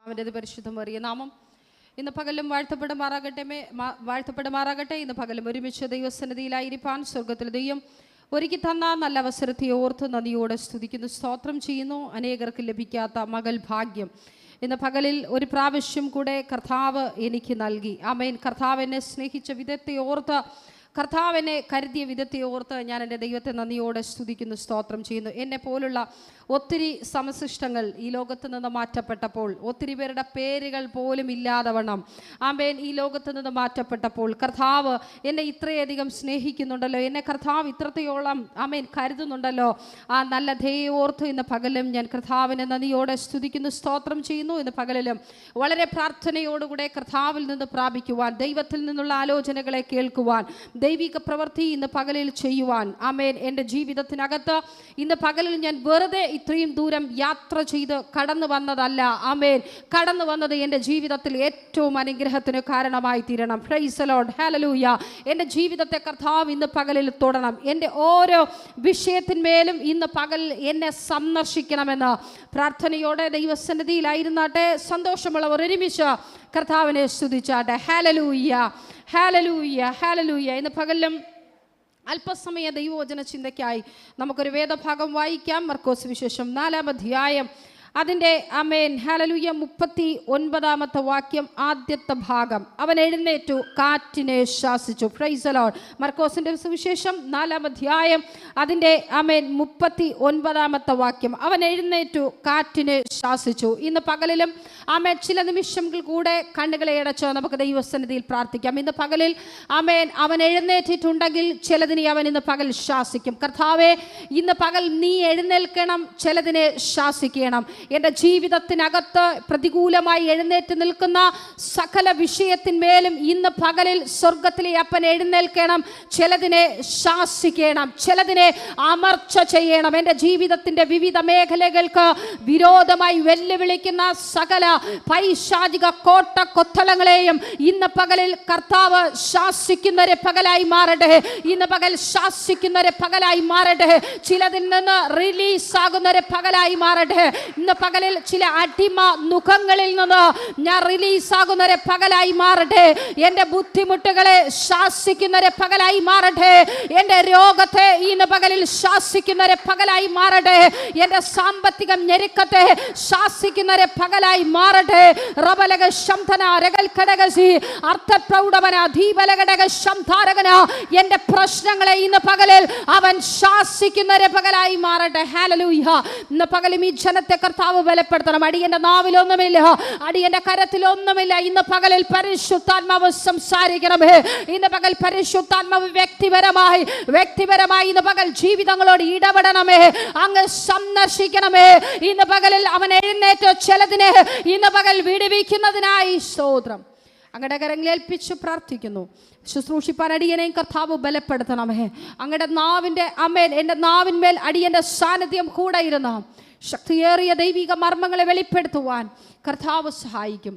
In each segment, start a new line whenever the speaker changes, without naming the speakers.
അവൻ്റെ പരിശുദ്ധമേറിയ നാമം ഇന്ന് പകലും വാഴ്ത്തപ്പെടുമാറാകട്ടെ. ഇന്ന് പകലും ഒരുമിച്ച് ദൈവസന്നിധിയിലായിരിക്കാൻ സ്വർഗത്തിൽ ദൈവം ഒരുക്കി തന്ന നല്ല അവസരത്തെ ഓർത്ത് നന്ദിയോടെ സ്തുതിക്കുന്നു, സ്തോത്രം ചെയ്യുന്നു. അനേകർക്ക് ലഭിക്കാത്ത മകൾ ഭാഗ്യം ഇന്ന് പകലിൽ ഒരു പ്രാവശ്യം കൂടെ കർത്താവ് എനിക്ക് നൽകി. ആമേൻ. കർത്താവ് എന്നെ സ്നേഹിച്ച വിധത്തെ ഓർത്ത്, കർത്താവിനെ കരുതിയ വിധത്തെ ഓർത്ത് ഞാൻ എൻ്റെ ദൈവത്തെ നന്ദിയോടെ സ്തുതിക്കുന്നു, സ്തോത്രം ചെയ്യുന്നു. എന്നെ പോലുള്ള ഒത്തിരി സമശിഷ്ടങ്ങൾ ഈ ലോകത്ത് നിന്ന് മാറ്റപ്പെട്ടപ്പോൾ, ഒത്തിരി പേരുടെ പേരുകൾ പോലും ഇല്ലാതെ വണ്ണം ആമേൻ ഈ ലോകത്ത് നിന്ന് മാറ്റപ്പെട്ടപ്പോൾ കർത്താവ് എന്നെ ഇത്രയധികം സ്നേഹിക്കുന്നുണ്ടല്ലോ, എന്നെ കർത്താവ് ഇത്രത്തോളം ആമേൻ കരുതുന്നുണ്ടല്ലോ. ആ നല്ല ധേയ ഓർത്ത് ഇന്ന് പകലും ഞാൻ കർത്താവിനെ നന്ദിയോടെ സ്തുതിക്കുന്നു, സ്തോത്രം ചെയ്യുന്നു. ഇന്ന് പകലിലും വളരെ പ്രാർത്ഥനയോടുകൂടെ കർത്താവിൽ നിന്ന് പ്രാപിക്കുവാൻ, ദൈവത്തിൽ നിന്നുള്ള ആലോചനകളെ കേൾക്കുവാൻ, ദൈവിക പ്രവൃത്തി ഇന്ന് പകലിൽ ചെയ്യുവാൻ ആമേൻ എൻ്റെ ജീവിതത്തിനകത്ത് ഇന്ന് പകലിൽ ഞാൻ വെറുതെ ഇത്രയും ദൂരം യാത്ര ചെയ്ത് കടന്നു വന്നതല്ല. ആമേൻ. കടന്നു വന്നത് എൻ്റെ ജീവിതത്തിൽ ഏറ്റവും അനുഗ്രഹത്തിന് കാരണമായി തീരണം. Price the Lord. ഹല്ലേലൂയ. എൻ്റെ ജീവിതത്തെ കർത്താവ് ഇന്ന് പകലിൽ തൊടണം. എൻ്റെ ഓരോ വിഷയത്തിന്മേലും ഇന്ന് പകൽ എന്നെ സന്ദർശിക്കണമെന്ന് പ്രാർത്ഥനയോടെ ദൈവസന്നിധിയിലായിരുന്നാട്ടെ. സന്തോഷമുള്ളവർ ഒരുമിച്ച് കർത്താവിനെ സ്തുതിച്ചാട്ടെ. Hallelujah, hallelujah, hallelujah. ഇന്ന് പകലും അല്പസമയ ദൈവവചന ചിന്തയ്ക്കായി നമുക്കൊരു വേദഭാഗം വായിക്കാം. മർക്കോസ് വിശേഷം 4-ാം അധ്യായം അതിൻ്റെ ആമേൻ ഹല്ലേലൂയ 39-ാമത്തെ വാക്യം, ആദ്യത്തെ ഭാഗം. അവൻ എഴുന്നേറ്റു കാറ്റിനെ ശാസിച്ചു. Price the Lord. മർക്കോസിൻ്റെ സുവിശേഷം 4-ാം അധ്യായം അതിൻ്റെ ആമേൻ 39-ാമത്തെ വാക്യം. അവൻ എഴുന്നേറ്റു കാറ്റിനെ ശാസിച്ചു. ഇന്ന് പകലിലും ആമേൻ ചില നിമിഷങ്ങൾ കൂടെ കണ്ണുകളെ അടച്ച് നമുക്ക് ദൈവസന്നിധിയിൽ പ്രാർത്ഥിക്കാം. ഇന്ന് പകലിൽ ആമേൻ അവൻ എഴുന്നേറ്റിട്ടുണ്ടെങ്കിൽ ചിലതിനെ അവൻ ഇന്ന് പകൽ ശാസിക്കും. കർത്താവേ, ഇന്ന് പകൽ നീ എഴുന്നേൽക്കണം, ചിലതിനെ ശാസിക്കണം. എൻ്റെ ജീവിതത്തിനകത്ത് പ്രതികൂലമായി എഴുന്നേറ്റ് നിൽക്കുന്ന സകല വിഷയത്തിന്മേലും ഇന്ന് പകലിൽ സ്വർഗത്തിലെ അപ്പൻ എഴുന്നേൽക്കണം, ചിലതിനെ ശാസിക്കണം, ചിലതിനെ അമർച്ച ചെയ്യണം. എൻ്റെ ജീവിതത്തിൻ്റെ വിവിധ മേഖലകൾക്ക് വിരോധമായി വെല്ലുവിളിക്കുന്ന സകല പൈശാചിക കോട്ട കൊത്തളങ്ങളെയും ഇന്ന് പകലിൽ കർത്താവ് ശാസിക്കുന്നവരെ പകലായി മാറട്ടെ. ഇന്ന് പകൽ ശാസിക്കുന്നവരെ പകലായി മാറട്ടെ. ചിലതിൽ നിന്ന് റിലീസ് ആകുന്നവരെ പകലായി മാറട്ടെ. ഇന്ന് പകലിൽ ചില അടിമ മുഖങ്ങളിൽ നിന്ന് ഞാൻ റിലീസ് ആകുന്നവരെ പകലായി മാറട്ടെ. എൻ്റെ ബുദ്ധിമുട്ടുകളെ ശാസിക്കുന്നവരെ പകലായി മാറട്ടെ. എൻ്റെ രോഗത്തെ ഇന്ന് പകലിൽ ശാസിക്കുന്നവരെ പകലായി മാറട്ടെ. എൻ്റെ സാമ്പത്തിക ഞെരുക്കത്തെ ശാസിക്കുന്നവരെ പകലായി മാറട്ടെ. റബലക ശംധന രഗൽ ഘടകസി അർത്ഥപ്രൗഢവന ദീപലഘടക ശംധാരകന എൻ്റെ പ്രശ്നങ്ങളെ ഇന്ന് പകലിൽ അവൻ ശാസിക്കുന്നവരെ പകലായി മാറട്ടെ. ഹല്ലേലൂയ. ഇന്ന് പകലും ഈ ജനത്തെ കർത്താവ് ബലപ്പെടുത്തണം. അടിയന്റെ നാവിലൊന്നുമില്ല, അടിയന്റെ കരത്തിലൊന്നുമില്ല. ഇന്ന് പകലിൽ പരിശുദ്ധാത്മാവ് സംസാരിക്കണമേ. ഇന്ന് പകൽ പരിശുദ്ധാത്മാവ് വ്യക്തിപരമായി ഇന്ന് പകൽ ജീവിതങ്ങളോട് ഇടപെടണമേ, അങ്ങ് സന്ദർശിക്കണമേ. ഇന്ന് പകലിൽ അവൻ എഴുന്നേറ്റ് ചിലതിനെ ഇന്ന് പകൽ വിടുവിക്കുന്നതിനായി സ്തോത്രം. അങ്ങയുടെ കരങ്ങളിൽ ഏൽപ്പിച്ച് പ്രാർത്ഥിക്കുന്നു. ശുശ്രൂഷിപ്പാൻ അടിയനെയും കർത്താവ് ബലപ്പെടുത്തണമേ. അങ്ങയുടെ നാവിൻ്റെ അമേൻ എൻ്റെ നാവിന്മേൽ അടിയന്റെ സാന്നിധ്യം കൂടെ ഇരുന്ന ശക്തിയേറിയ ദൈവിക മർമ്മങ്ങളെ വെളിപ്പെടുത്തുവാൻ കർത്താവ് സഹായിക്കും.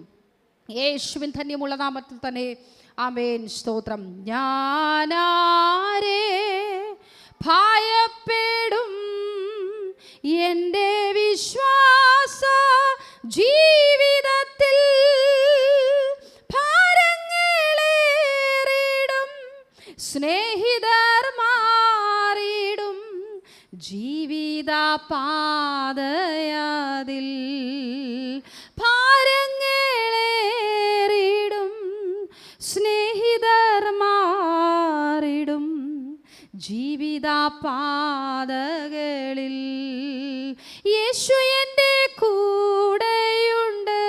യേശുവിൻ ധന്യമുള്ള നാമത്തിൽ തന്നെ ആമേൻ. സ്തോത്രം. ഞാനാരെ ഭയപ്പെടും, എൻ്റെ വിശ്വാസ ജീവിതത്തിൽ ഭാരങ്ങളേറിടും, സ്നേഹിതർ മാറിടും, ജീവിത പാതയതിൽ ഭാരങ്ങളേറിടും, സ്നേഹിതർ മാറിടും, ജീവിത പാതകളിൽ യേശു എൻ്റെ കൂടെയുണ്ട്,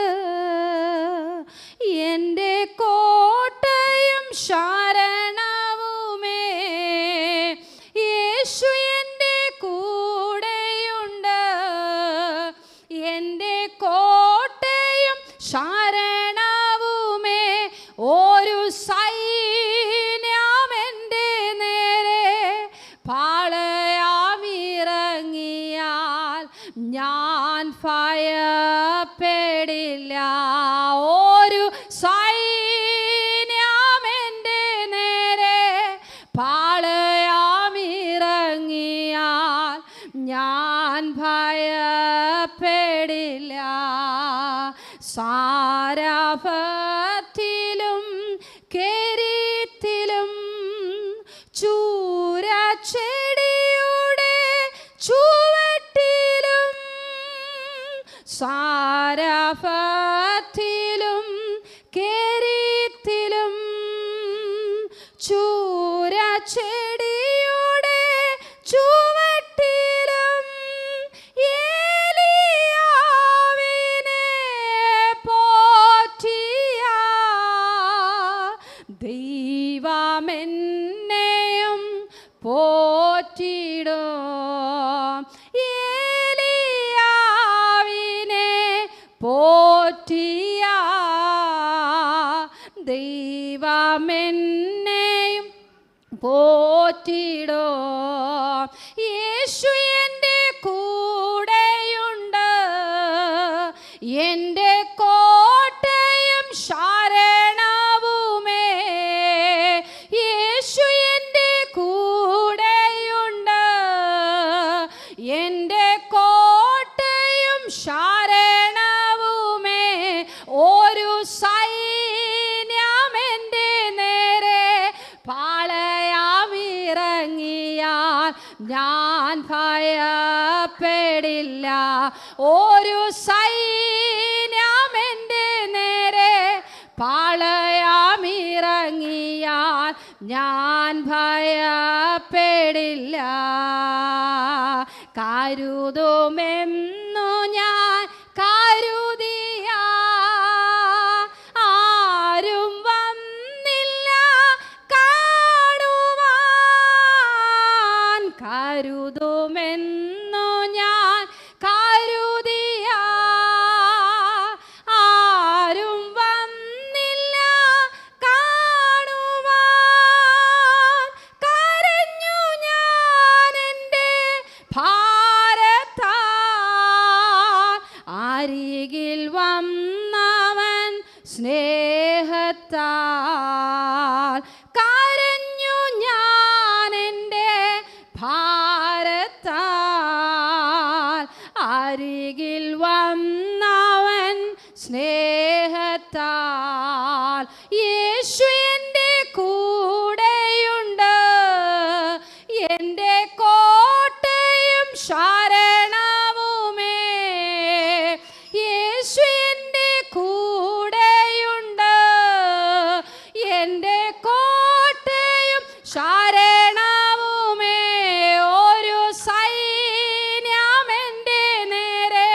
എൻ്റെ കോട്ടയും ശരണവുമേ. യേശു എൻ്റെ കൂടെയുണ്ട്, എൻ്റെ കോട്ടയും ശരണവുമേ. ഒരു സൈന്യമെൻ്റെ നേരെ പാളയമിറങ്ങിയാൽ ഞാൻ ഭയപ്പെടില്ല. ഒരു സൈന്യമെൻ്റെ നേരെ പാളയമിറങ്ങിയാൽ ഞാൻ ഭയപ്പെടില്ല. സാരാപത്തിലും കെരീത്തിലും ചൂരച്ചെടിയുടെ ചുവട്ടിലും സാരാപത്തിലും കെരീത്തിലും ചൂരച്ചെടിയുടെ ചുവട്ടിലും ഏലിയാവിനെ പോറ്റിയ ദൈവമെന്നെയും പോറ്റിടും. ഏലിയാവിനെ പോറ്റിയ ദൈവമെന്നെയും പോറ്റിടും. യേശു എൻ്റെ കൂടെയുണ്ട്, എൻ്റെ കോട്ടയും ശരണവുമേ. യേശു എൻ്റെ കൂടെയുണ്ട്, എൻ്റെ കോട്ടയും ശരണവുമേ. ഒരു സൈന്യമെൻ്റെ നേരെ പാളയമിറങ്ങിയാൽ ഞാൻ ഭയപ്പെടില്ല. ഒരു സൈന്യമെൻ്റെ നേരെ പാളയമിറങ്ങിയാൽ ഞാൻ ഭയപ്പെടില്ല. കരുതുമെന്നു ഞാൻ കരുതിയ ആരും വന്നില്ല കാണുവാൻ. കരുതുമെന്നു ഞാൻ കരുതിയ ആരും വന്നില്ല കാണുവാൻ. കരഞ്ഞു ഞാൻ എൻ്റെ ഭാരത്താൽ, അരികിൽ വന്നവൻ സ്നേഹത്താൽ. കരഞ്ഞു ഞാൻ എൻ്റെ ഭാരത്താൽ, അരികിൽ വന്നവൻ സ്നേഹത്താൽ. യേശു എൻ്റെ കൂടെയുണ്ട്, എൻ്റെ കോട്ടയും ശരണവുമേ. യേശു എൻ്റെ കൂടെയുണ്ട്, എൻ്റെ കോട്ടയും ശരണവുമേ. ഒരു സൈന്യമെൻ്റെ നേരെ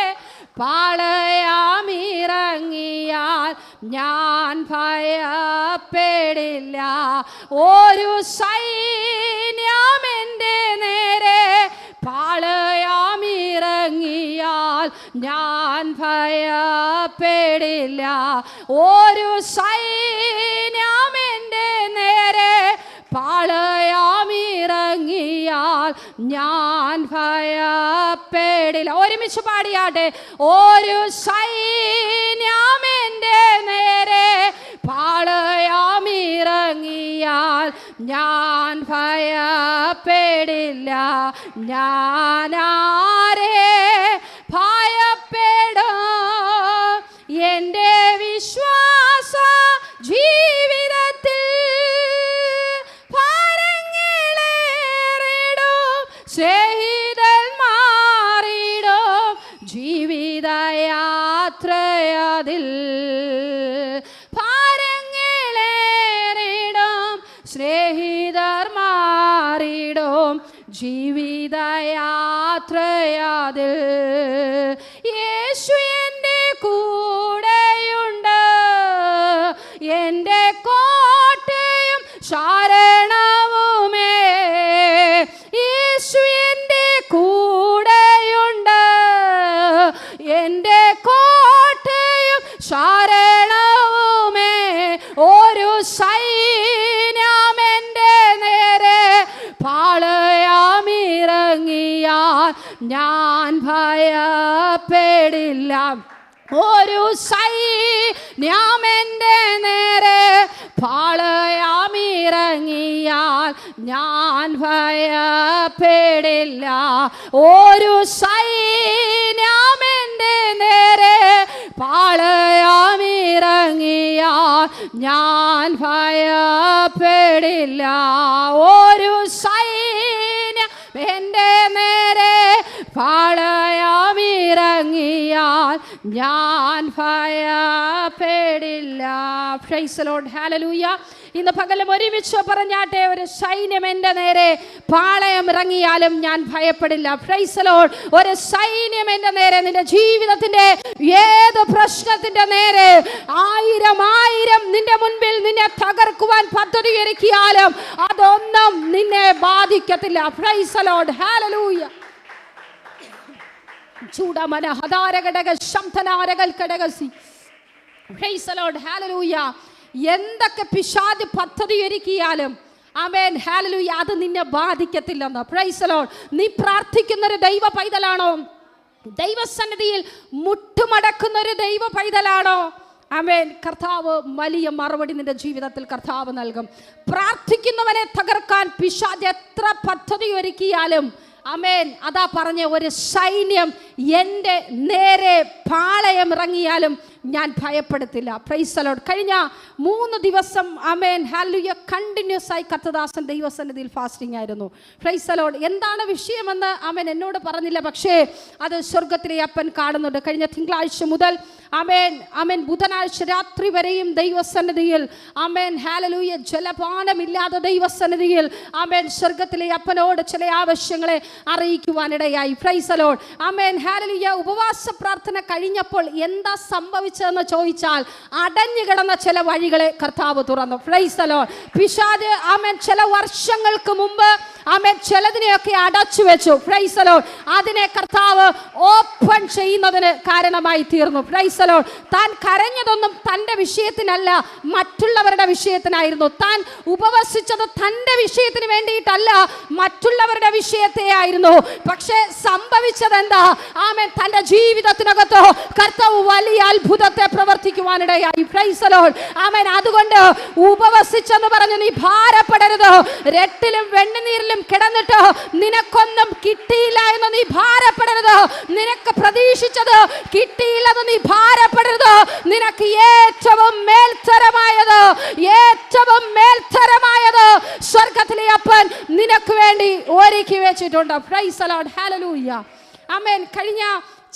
പാളയമിറങ്ങിയാൽ ഞാൻ ഭയപ്പെടില്ല. ഒരു സൈന്യമെൻ്റെ നേരെ പാളയമിറങ്ങിയാൽ ഞാൻ ഭയപ്പെടില്ല. ഒരു സൈന്യമെൻ്റെ നേരെ പാളയമിറങ്ങിയാൽ ഞാൻ ഭയപ്പെടില്ല. ഒരുമിച്ച് പാടിയാട്ടെ. ഒരു സൈന്യമെൻ്റെ നേരെ പാളയമിറങ്ങിയാൽ ഞാൻ ഭയപ്പെടില്ല. ഞാനാരെ ഭയപ്പെടും? എൻ്റെ വിശ്വാസ ജീവിതത്തിൽ ഭാരങ്ങളേറിടും സ്നേഹിതന്മാരിടും ജീവിതയാത്രയതിൽ. ഭാരങ്ങളേറിടും സ്നേഹിതന്മാരിടും ജീവിതയാത്രയതിൽ. യേശു എൻ്റെ കൂടെയുണ്ട്, എൻ്റെ കോട്ടയും ശരണവുമേ. യേശു എൻ്റെ കൂടെയുണ്ട്, എൻ്റെ കോട്ടയും ശരണവുമേ. ഒരു സൈന്യമെൻ്റെ നേരെ പാളയമിറങ്ങിയാൽ ഞാൻ ഭയപ്പെടില്ല. ഒരു സൈന്യമെൻ്റെ നേരെ പാളയമിറങ്ങിയാൽ ഞാൻ ഭയപ്പെടില്ല. ഒരു സൈന്യമെൻ്റെ നേരെ പാളയ ഞാൻ ഭയപ്പെടില്ല. ഒരു സൈന്യം എൻ്റെ നേരെ പാളയമിറങ്ങിയാൽ ഞാൻ ഭയപ്പെടില്ല. പ്രൈസ് ദി ലോർഡ്, ഹല്ലേലൂയ. ഇന്ന് പകലും ഒരുമിച്ച് പറഞ്ഞാട്ടെ, ഒരു സൈന്യം എൻ്റെ നേരെ പാളയം ഇറങ്ങിയാലും ഞാൻ ഭയപ്പെടില്ല. Praise the Lord. ഒരു സൈന്യം എൻ്റെ നേരെ, നിന്റെ ജീവിതത്തിന്റെ ഏത് പ്രശ്നത്തിന്റെ നേരെ ആയിരം നിന്റെ മുൻപിൽ നിന്നെ തകർക്കുവാൻ പദ്ധതി ഒരുക്കിയാലും അതൊന്നും നിന്നെ ബാധിക്കത്തില്ല. പ്രൈസ് ദി ലോർഡ്, ഹല്ലേലൂയ. ചൂടമന ഹദാരഘടക ശംതനാരകൽ ഘടകസി. പ്രൈസ് ദി ലോർഡ്, ഹല്ലേലൂയ. എന്തൊക്കെ പിശാച് പദ്ധതി ഒരുക്കിയാലും ആമേൻ, ഹല്ലേലൂയ, അത് നിന്നെ ബാധിക്കത്തില്ലെന്ന്. Price the Lord. നീ പ്രാർത്ഥിക്കുന്ന ഒരു ദൈവ പൈതലാണോ? ദൈവസന്നിധിയിൽ മുട്ടുമടക്കുന്ന ഒരു ദൈവ പൈതലാണോ? ആമേൻ. കർത്താവ് വലിയ മറുപടി നിന്റെ ജീവിതത്തിൽ കർത്താവ് നൽകും. പ്രാർത്ഥിക്കുന്നവനെ തകർക്കാൻ പിശാച് എത്ര പദ്ധതി ഒരുക്കിയാലും ആമേൻ, അതാ പറഞ്ഞ, ഒരു സൈന്യം എൻ്റെ നേരെ പാളയം ഇറങ്ങിയാലും ഞാൻ ഭയപ്പെടുത്തില്ല. Price the Lord. കഴിഞ്ഞ 3 ദിവസം ആമേൻ, ഹല്ലേലൂയ, കണ്ടിന്യൂസ് ആയി കർത്തദാസൻ ദൈവസന്നിധിയിൽ ഫാസ്റ്റിംഗ് ആയിരുന്നു. Price the Lord. എന്താണ് വിഷയമെന്ന് ആമേൻ എന്നോട് പറഞ്ഞില്ല, പക്ഷേ അത് സ്വർഗത്തിലെ അപ്പൻ കാണുന്നുണ്ട്. കഴിഞ്ഞ തിങ്കളാഴ്ച മുതൽ ആമേൻ ആമേൻ ബുധനാഴ്ച രാത്രി വരെയും ദൈവസന്നിധിയിൽ ആമേൻ, ഹല്ലേലൂയ, ജലപാനമില്ലാതെ ദൈവസന്നിധിയിൽ ആമേൻ സ്വർഗത്തിലെ അപ്പനോട് ചില ആവശ്യങ്ങളെ അറിയിക്കുവാനിടയായി. Praise the Lord. ആമേൻ, ഹല്ലേലൂയ. ഉപവാസ പ്രാർത്ഥന കഴിഞ്ഞപ്പോൾ എന്താ സംഭവിച്ചതെന്ന് ചോദിച്ചാൽ അടഞ്ഞു കിടന്ന ചില വഴികളെ കർത്താവ് തുറന്നു. Praise the Lord. പിശാച് ആമേൻ ചില വർഷങ്ങൾക്ക് മുമ്പ് ആമേൻ ചിലതിനെയൊക്കെ അടച്ചു വെച്ചു. Price the Lord. അതിനെ കർത്താവ് ഓപ്പൺ ചെയ്യുന്നതിന് കാരണമായി തീർന്നു. Price the Lord. താൻ കരഞ്ഞതൊന്നും തൻ്റെ വിഷയത്തിനല്ല, മറ്റുള്ളവരുടെ വിഷയത്തിനായിരുന്നു. താൻ ഉപവസിച്ചത് തൻ്റെ വിഷയത്തിന് വേണ്ടിയിട്ടല്ല, മറ്റുള്ളവരുടെ വിഷയത്തെ ആയിരുന്നു. പക്ഷേ സംഭവിച്ചത് എന്താ? ആമേൻ, തൻ്റെ ജീവിതത്തിനകത്തോ കർത്താവ് വലിയ അത്ഭുതത്തെ പ്രവർത്തിക്കുവാനിടയായി. Praise the Lord. ആമേൻ. അതുകൊണ്ട് ഉപവസിച്ചെന്ന് പറഞ്ഞ് നീ ഭാരപ്പെടരുത്. രട്ടിലും വെണ്ണുനീരിലും കിടന്നിട്ട് നിനക്കൊന്നും കിട്ടിയില്ല എന്ന് നീ ഭാരപ്പെടരുത്. നിനക്ക് പ്രതീക്ഷിച്ചത് കിട്ടിയില്ലെന്ന് നീ ഭാരപ്പെടരുത്. നിനക്ക് ഏറ്റവും മേൽത്തരമായത് സ്വർഗത്തിലെ അപ്പൻ നിനക്ക് വേണ്ടി ഒരുക്കി വെച്ചിട്ടുണ്ട്. പ്രൈസ് ദി ലോർഡ്, ഹല്ലേലൂയ. ആമേൻ. കഴിഞ്ഞ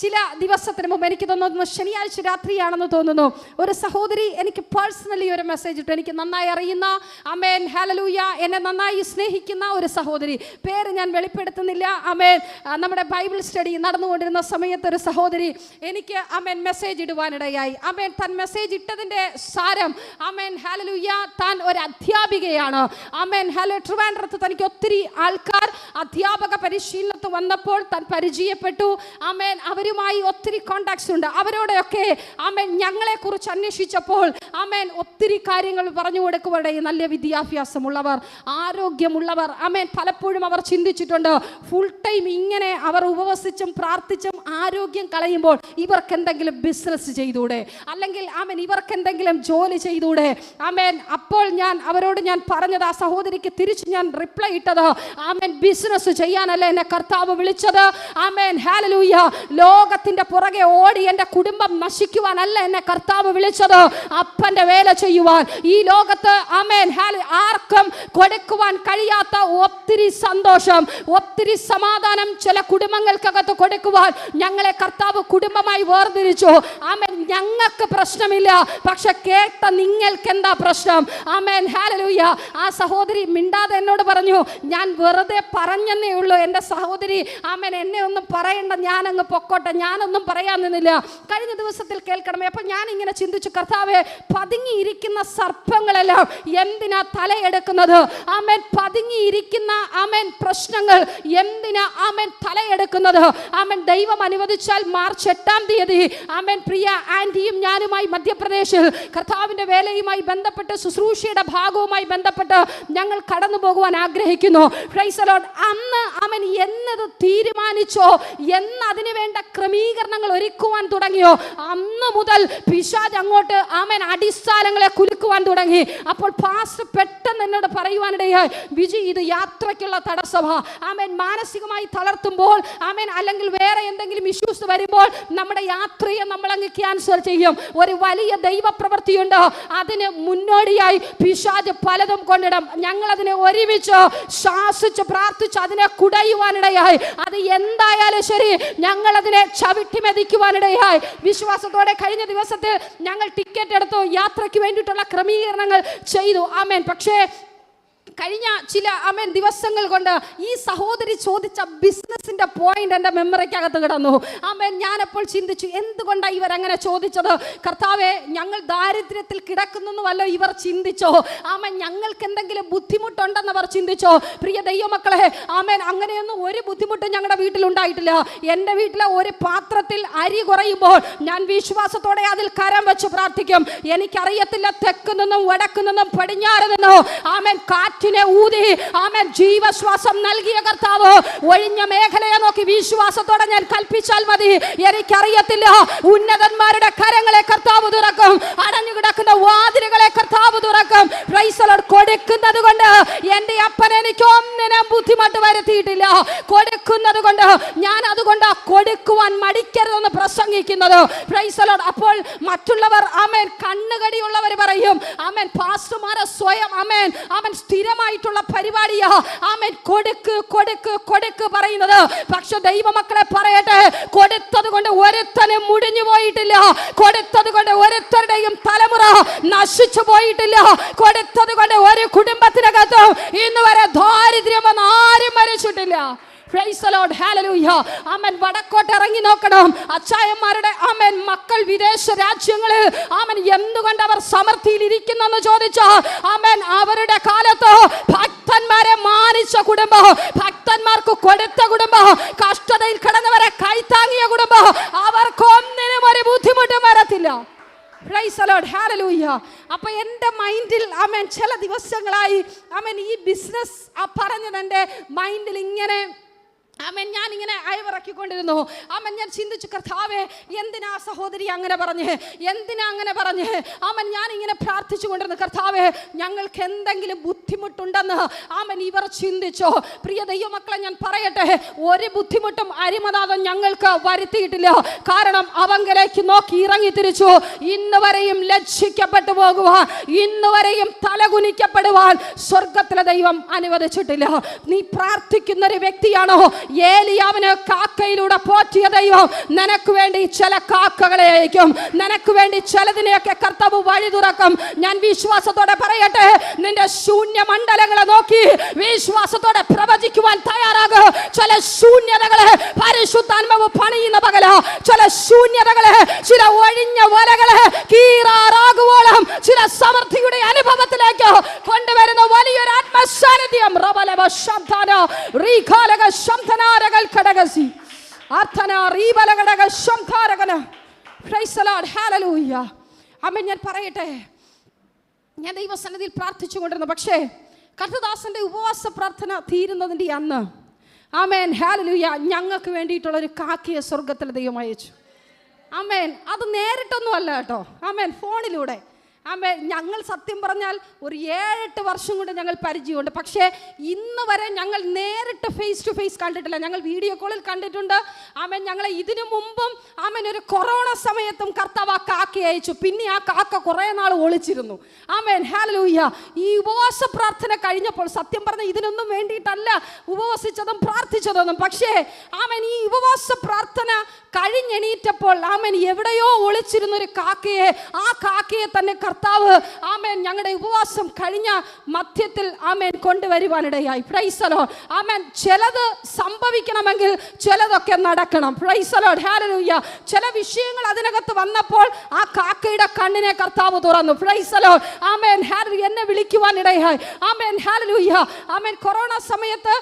ചില ദിവസത്തിന് മുമ്പ്, എനിക്ക് തോന്നുന്നു ശനിയാഴ്ച രാത്രിയാണെന്ന് തോന്നുന്നു, ഒരു സഹോദരി എനിക്ക് പേഴ്സണലി ഒരു മെസ്സേജ് ഇട്ടു. എനിക്ക് നന്നായി അറിയുന്ന, ആമേൻ, ഹല്ലേലൂയ, എന്നെ നന്നായി സ്നേഹിക്കുന്ന ഒരു സഹോദരി. പേര് ഞാൻ വെളിപ്പെടുത്തുന്നില്ല. ആമേൻ. നമ്മുടെ ബൈബിൾ സ്റ്റഡി നടന്നുകൊണ്ടിരുന്ന സമയത്ത് ഒരു സഹോദരി എനിക്ക് ആമേൻ മെസ്സേജ് ഇടുവാനിടയായി. ആമേൻ. താൻ മെസ്സേജ് ഇട്ടതിൻ്റെ സാരം, ആമേൻ, ഹല്ലേലൂയ, താൻ ഒരു അധ്യാപികയാണ്. ആമേൻ, ഹല്ലേലൂയ. ട്രിവാൻഡ്രത്ത് തനിക്ക് ഒത്തിരി ആൾക്കാർ അധ്യാപക പരിശീലനത്തിൽ വന്നപ്പോൾ താൻ പരിചയപ്പെട്ടു. ആമേൻ. അവരുമായി ഒത്തിരി കോണ്ടാക്ട്സ് ഉണ്ട്. അവരോടൊക്കെ ആമേൻ ഞങ്ങളെ കുറിച്ച് അന്വേഷിച്ചപ്പോൾ ആമേൻ ഒത്തിരി കാര്യങ്ങൾ പറഞ്ഞു കൊടുക്കുവരുടെ നല്ല വിദ്യാഭ്യാസമുള്ളവർ, ആരോഗ്യമുള്ളവർ. ആമേൻ. പലപ്പോഴും അവർ ചിന്തിച്ചിട്ടുണ്ട്, ഫുൾ ടൈം ഇങ്ങനെ അവർ ഉപവസിച്ചും പ്രാർത്ഥിച്ചും ആരോഗ്യം കളയുമ്പോൾ ഇവർക്ക് എന്തെങ്കിലും ബിസിനസ് ചെയ്തൂടെ, അല്ലെങ്കിൽ ആമേൻ ഇവർക്ക് എന്തെങ്കിലും ജോലി ചെയ്തൂടെ. ആമേൻ. അപ്പോൾ അവരോട് ഞാൻ പറഞ്ഞത്, ആ സഹോദരിക്ക് തിരിച്ച് ഞാൻ റിപ്ലൈ ഇട്ടത്, ആമേൻ ബിസിനസ് ചെയ്യാനല്ല എന്നെ കർത്താവ് വിളിച്ചത്. ആമേൻ, ഹല്ലേലൂയ. ലോകത്തിന്റെ പുറകെ ഓടി എൻ്റെ കുടുംബം നശിക്കുവാനല്ല എന്നെ കർത്താവ് വിളിച്ചത്, അപ്പന്റെ വേല ചെയ്യുവാൻ. ഈ ലോകത്ത് ആമേൻ ആർക്കും കൊടുക്കുവാൻ കഴിയാത്ത ഒത്തിരി സന്തോഷം, ഒത്തിരി സമാധാനം ചില കുടുംബങ്ങൾക്കകത്ത് കൊടുക്കുവാൻ ഞങ്ങളെ കർത്താവ് കുടുംബമായി വേർതിരിച്ചു. ആമേൻ. ഞങ്ങൾക്ക് പ്രശ്നമില്ല, പക്ഷെ കേട്ട നിങ്ങൾക്ക് എന്താ പ്രശ്നം? ആമേൻ, ഹല്ലേലൂയ. ആ സഹോദരി മിണ്ടാതെ എന്നോട് പറഞ്ഞു, ഞാൻ വെറുതെ പറഞ്ഞെന്നേ ഉള്ളൂ എൻ്റെ സഹോദരി, ആമേൻ എന്നെ ഒന്നും പറയണ്ട, ഞാനങ്ങ് പൊക്കോട്ടെ, ഞാനൊന്നും പറയാൻ നിന്നില്ല. കഴിഞ്ഞ ദിവസത്തിൽ കേൾക്കണമേ. അപ്പൊ ഞാൻ ഇങ്ങനെ ചിന്തിച്ചു, കർത്താവേ, പതുങ്ങിയിരിക്കുന്ന സർപ്പങ്ങളെല്ലാം എന്തിനാ തലയെടുക്കുന്നത്? ആമേൻ. പതുങ്ങിയിരിക്കുന്ന ആമേൻ പ്രശ്നങ്ങൾ എന്തിനാ ആമേൻ തലയെടുക്കുന്നത്? ആമേൻ. ദൈവം അനുവദിച്ചാൽ മാർച്ച് 8-ാം തീയതി ആമേൻ പ്രിയ ആൻറ്റിയും ഞാനുമായി മധ്യപ്രദേശിൽ കർത്താവിൻ്റെ വേലയുമായി ബന്ധപ്പെട്ട് ശുശ്രൂഷയുടെ ഭാഗവുമായി ബന്ധപ്പെട്ട് ഞങ്ങൾ കടന്നു പോകുവാൻ ആഗ്രഹിക്കുന്നു. Price the Lord. അന്ന് ആമേൻ എന്നത് തീരുമാനിച്ചോ, എന്ന് അതിനു വേണ്ട ക്രമീകരണങ്ങൾ ഒരുക്കുവാൻ തുടങ്ങിയോ അന്ന് മുതൽ പിശാച് അങ്ങോട്ട് ആമേൻ അടിസ്ഥാനങ്ങളെ കുലുക്കുവാൻ തുടങ്ങി. അപ്പോൾ പാസ്റ്റർ പെട്ടെന്ന് എന്നോട് പറയുവാനിടയായി, വിജി ഇത് യാത്രയ്ക്കുള്ള തടസ്സമാ. ആമേൻ മാനസികമായി തളർത്തുമ്പോൾ ആമേൻ അല്ലെങ്കിൽ വേറെ എന്തെങ്കിലും ഇഷ്യൂസ് വരുമ്പോൾ നമ്മുടെ യാത്രയെ നമ്മൾ അങ്ങ് ക്യാൻസൽ ചെയ്യും. ഒരു വലിയ ദൈവപ്രവൃത്തിയുണ്ട്, അതിന് മുന്നോടിയായി പിശാച് പലതും കൊണ്ടിടും. ഞങ്ങൾ അതിനെ ഒരുമിച്ച് ശാസിച്ച് പ്രാർത്ഥിച്ച് അതിനെ കുടയുവാനിടയായി. അത് എന്തായാലും ശരി, ഞങ്ങൾ അതിനെ ചവിട്ടി മെതിക്കുവാനിടയായി. വിശ്വാസത്തോടെ കഴിഞ്ഞ ദിവസത്തിൽ ഞങ്ങൾ ടിക്കറ്റ് എടുത്തു, യാത്രയ്ക്ക് വേണ്ടിയിട്ടുള്ള ക്രമീകരണങ്ങൾ ചെയ്തു. ആമേൻ. പക്ഷേ കഴിഞ്ഞ ചില ദിവസങ്ങൾ കൊണ്ട് ഈ സഹോദരി ചോദിച്ച ബിസിനസിന്റെ പോയിന്റ് എൻ്റെ മെമ്മറിക്കകത്ത് കിടന്നു. ആമേൻ. ഞാനപ്പോൾ ചിന്തിച്ചു, എന്തുകൊണ്ടാണ് ഇവരങ്ങനെ ചോദിച്ചത്? കർത്താവേ, ഞങ്ങൾ ദാരിദ്ര്യത്തിൽ കിടക്കുന്നുവല്ലോ ഇവർ ചിന്തിച്ചോ? ആമേൻ. ഞങ്ങൾക്ക് എന്തെങ്കിലും ബുദ്ധിമുട്ടുണ്ടെന്ന് അവർ ചിന്തിച്ചോ? പ്രിയ ദൈവമക്കളെ, ആമേൻ, അങ്ങനെയൊന്നും ഒരു ബുദ്ധിമുട്ടും ഞങ്ങളുടെ വീട്ടിലുണ്ടായിട്ടില്ല. എൻ്റെ വീട്ടിലെ ഒരു പാത്രത്തിൽ അരി കുറയുമ്പോൾ ഞാൻ വിശ്വാസത്തോടെ അതിൽ കരം വെച്ച് പ്രാർത്ഥിക്കും. എനിക്കറിയത്തില്ല തെക്ക് നിന്നും വടക്ക് നിന്നും പടിഞ്ഞാറ് നിന്നോ ആമേൻ കാറ്റിനെ ഊതി ആമേൻ ജീവശ്വാസം നൽകിയ കർത്താവ് ഒഴിഞ്ഞ മേഖലയെ നോക്കി വിശ്വാസത്തോടെ ഞാൻ കൽപ്പിച്ചാൽ മതി. എനിക്കറിയത്തില്ല, ഉന്നതന്മാരുടെ കരങ്ങളെ കർത്താവ് തുറക്കും, അടഞ്ഞു കിടക്കുന്ന വാതിലുകളെ കർത്താവ് തുറക്കും. Price the Lord. കൊടുക്കുന്നത് കൊണ്ട് എൻ്റെ അപ്പൻ എനിക്ക് ഒന്നിനും ബുദ്ധിമുട്ട് വരുത്തിയിട്ടില്ല. കൊടുക്കുന്നത് കൊണ്ട് ഞാൻ അതുകൊണ്ട് കൊടുക്കുവാൻ മടിക്കരുതെന്ന് പ്രസംഗിക്കുന്നത്. Price the Lord. അപ്പോൾ മറ്റുള്ളവർ ആമേൻ കണ്ണുകടിയുള്ളവർ പറയും, ആമേൻ പാസ്റ്റർമാരെ സ്വയം ആമേൻ സ്ഥിരമായിട്ടുള്ള പരിപാടിയാ ആമേൻ കൊടുക്ക് കൊടുക്ക് കൊടുക്ക് പറയുന്നത്. പക്ഷെ ദൈവമക്കളെ പറയട്ടെ, കൊടുത്തത് കൊണ്ട് ഒരുത്തനും മുടിഞ്ഞു പോയിട്ടില്ല. കൊടുത്തത് കൊണ്ട് ഒരുത്തരുടെയും തലമുറ നശിച്ചു പോയിട്ടില്ല. കൊടുത്തത് കൊണ്ട് ഒരു കുടുംബത്തിനകത്തും ഇന്ന് വരെ ദാരിദ്ര്യം വന്ന് ആരും മരിച്ചിട്ടില്ല. Praise the Lord. Hallelujah. ആമേൻ. വടക്കോട്ട് ഇറങ്ങി നോക്കണം. അച്ചായന്മാരുടെ ആമേൻ മക്കൾ വിദേശ രാജ്യങ്ങളിൽ ആമേൻ എന്തുകൊണ്ട് അവർ സമൃദ്ധിയിൽ ഇരിക്കുന്നെന്ന് ചോദിച്ചാൽ ആമേൻ അവരുടെ കാലത്ത് ഭക്തന്മാരെ മാനിച്ച കുടുംബം, ഭക്തന്മാർക്ക് കൊടുത്ത കുടുംബം, കഷ്ടതയിൽ കിടന്നവരെ കൈത്താങ്ങിയ കുടുംബം, അവർക്കൊന്നിനും ഒരു ബുദ്ധിമുട്ടും വരത്തില്ല. Praise the Lord. Hallelujah. അപ്പൊ എൻ്റെ മൈൻഡിൽ ആമേൻ ചില ദിവസങ്ങളായി ആമേൻ ഈ ബിസിനസ് പറഞ്ഞത് എൻ്റെ മൈൻഡിൽ ഇങ്ങനെ ആമേൻ ഞാനിങ്ങനെ അയവിറക്കിക്കൊണ്ടിരുന്നു. ആമേൻ ഞാൻ ചിന്തിച്ചു, കർത്താവേ, എന്തിനാ സഹോദരി അങ്ങനെ പറഞ്ഞേ, എന്തിനാ അങ്ങനെ പറഞ്ഞേ? ആമേൻ ഞാനിങ്ങനെ പ്രാർത്ഥിച്ചു കൊണ്ടിരുന്നു, കർത്താവേ, ഞങ്ങൾക്ക് എന്തെങ്കിലും ബുദ്ധിമുട്ടുണ്ടെന്ന് ആമേൻ ഇവർ ചിന്തിച്ചോ? പ്രിയ ദൈവമക്കളെ, ഞാൻ പറയട്ടെ, ഒരു ബുദ്ധിമുട്ടും അരിമനാഥൻ ഞങ്ങൾക്ക് വരുത്തിയിട്ടില്ല. കാരണം അവങ്കലേക്ക് നോക്കി ഇറങ്ങി തിരിച്ചു. ഇന്ന് വരെയും ലജ്ജിക്കപ്പെട്ടു പോകുവാൻ, ഇന്ന് വരെയും തലകുനിക്കപ്പെടുവാൻ സ്വർഗത്തിലെ ദൈവം അനുവദിച്ചിട്ടില്ല. നീ പ്രാർത്ഥിക്കുന്ന ഒരു വ്യക്തിയാണോ? ഏലിയാവിനെ കാക്കയിലൂടെ പോറ്റിയ ദൈവം നിനക്ക് വേണ്ടി ചില കാക്കകളെ അയക്കും. നിനക്ക് വേണ്ടി ചിലതിനെയൊക്കെ കർത്താവ് വഴി തുറക്കും. ഞാൻ വിശ്വാസത്തോടെ പറയട്ടെ, നിന്റെ ശൂന്യ മണ്ഡലങ്ങളെ നോക്കി വിശ്വാസത്തോടെ പ്രവചിക്കുവാൻ തയ്യാറാകുക. ചില ശൂന്യതകളെ പരിശുദ്ധാത്മാവ് പണിയുന്ന പകല, ചില ശൂന്യതകളെ, ചില ഒഴിഞ്ഞ വലകളെ കീറാറാകുവോളം ചില സമൃദ്ധിയുടെ അനുഭവത്തിലേക്ക് കൊണ്ടുവരുന്ന വലിയൊരു ആത്മസാന്നിധ്യം ഞാൻ പറയട്ടെ, ഞാൻ ദൈവസന്നിധിയിൽ പ്രാർത്ഥിച്ചുകൊണ്ടിരുന്നു. പക്ഷേ കർത്തദാസന്റെ ഉപവാസ പ്രാർത്ഥന തീരുന്നതിൻ്റെ അന്ന് ആമേൻ ഹല്ലേലൂയ ഞങ്ങൾക്ക് വേണ്ടിയിട്ടുള്ള ഒരു കാക്കയെ സ്വർഗത്തിലെ ദൈവം അയച്ചു. ആമേൻ. അത് നേരിട്ടൊന്നും അല്ല കേട്ടോ, ആമേൻ ഫോണിലൂടെ. ആമേൻ. ഞങ്ങൾ സത്യം പറഞ്ഞാൽ ഒരു 7-8 വർഷം കൊണ്ട് ഞങ്ങൾ പരിചയമുണ്ട്. പക്ഷേ ഇന്ന് വരെ ഞങ്ങൾ നേരിട്ട് ഫേസ് ടു ഫേസ് കണ്ടിട്ടില്ല. ഞങ്ങൾ വീഡിയോ കോളിൽ കണ്ടിട്ടുണ്ട്. ആമേൻ. ഞങ്ങളെ ഇതിനു മുമ്പും ആമേൻ ഒരു കൊറോണ സമയത്തും കർത്താവ് ആ കാക്കയെ അയച്ചു. പിന്നെ ആ കാക്ക കുറേ നാൾ ഒളിച്ചിരുന്നു. Amen hallelujah. ഈ ഉപവാസ പ്രാർത്ഥന കഴിഞ്ഞപ്പോൾ സത്യം പറഞ്ഞ ഇതിനൊന്നും വേണ്ടിയിട്ടല്ല ഉപവസിച്ചതും പ്രാർത്ഥിച്ചതൊന്നും. പക്ഷേ ആമേൻ ഈ ഉപവാസ പ്രാർത്ഥന കഴിഞ്ഞെണീറ്റപ്പോൾ ആമേൻ എവിടെയോ ഒളിച്ചിരുന്നൊരു കാക്കയെ, ആ കാക്കയെ തന്നെ കർത്താവ് ആമേൻ ഞങ്ങളുടെ ഉപവാസം കഴിഞ്ഞ മധ്യത്തിൽ ആമേൻ കൊണ്ടുവരുവാനിടയായി. Praise the Lord. ആമേൻ. ചിലത് സംഭവിക്കണമെങ്കിൽ ചിലതൊക്കെ നടക്കണം. Praise the Lord. ഹല്ലേലൂയ. ചില വിഷയങ്ങൾ അതിനകത്ത് വന്നപ്പോൾ ആ കാക്കയുടെ കണ്ണിനെ കർത്താവ് തുറന്നു. Praise the Lord. ആമേൻ. ഹല്ലേലൂയ. എന്നെ വിളിക്കുവാനിടയായി. ആമേൻ ഹല്ലേലൂയ. ആമേൻ. കൊറോണ സമയത്ത്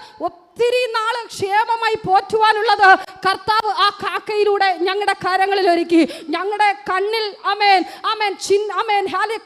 ഒത്തിരി നാള് ക്ഷേമമായി പോറ്റുവാനുള്ളത് കർത്താവ് ആ കാക്കയിലൂടെ ഞങ്ങളുടെ കരങ്ങളിൽ ഒരുക്കി. ഞങ്ങളുടെ കണ്ണിൽ ആമേൻ ആമേൻ ആമേൻ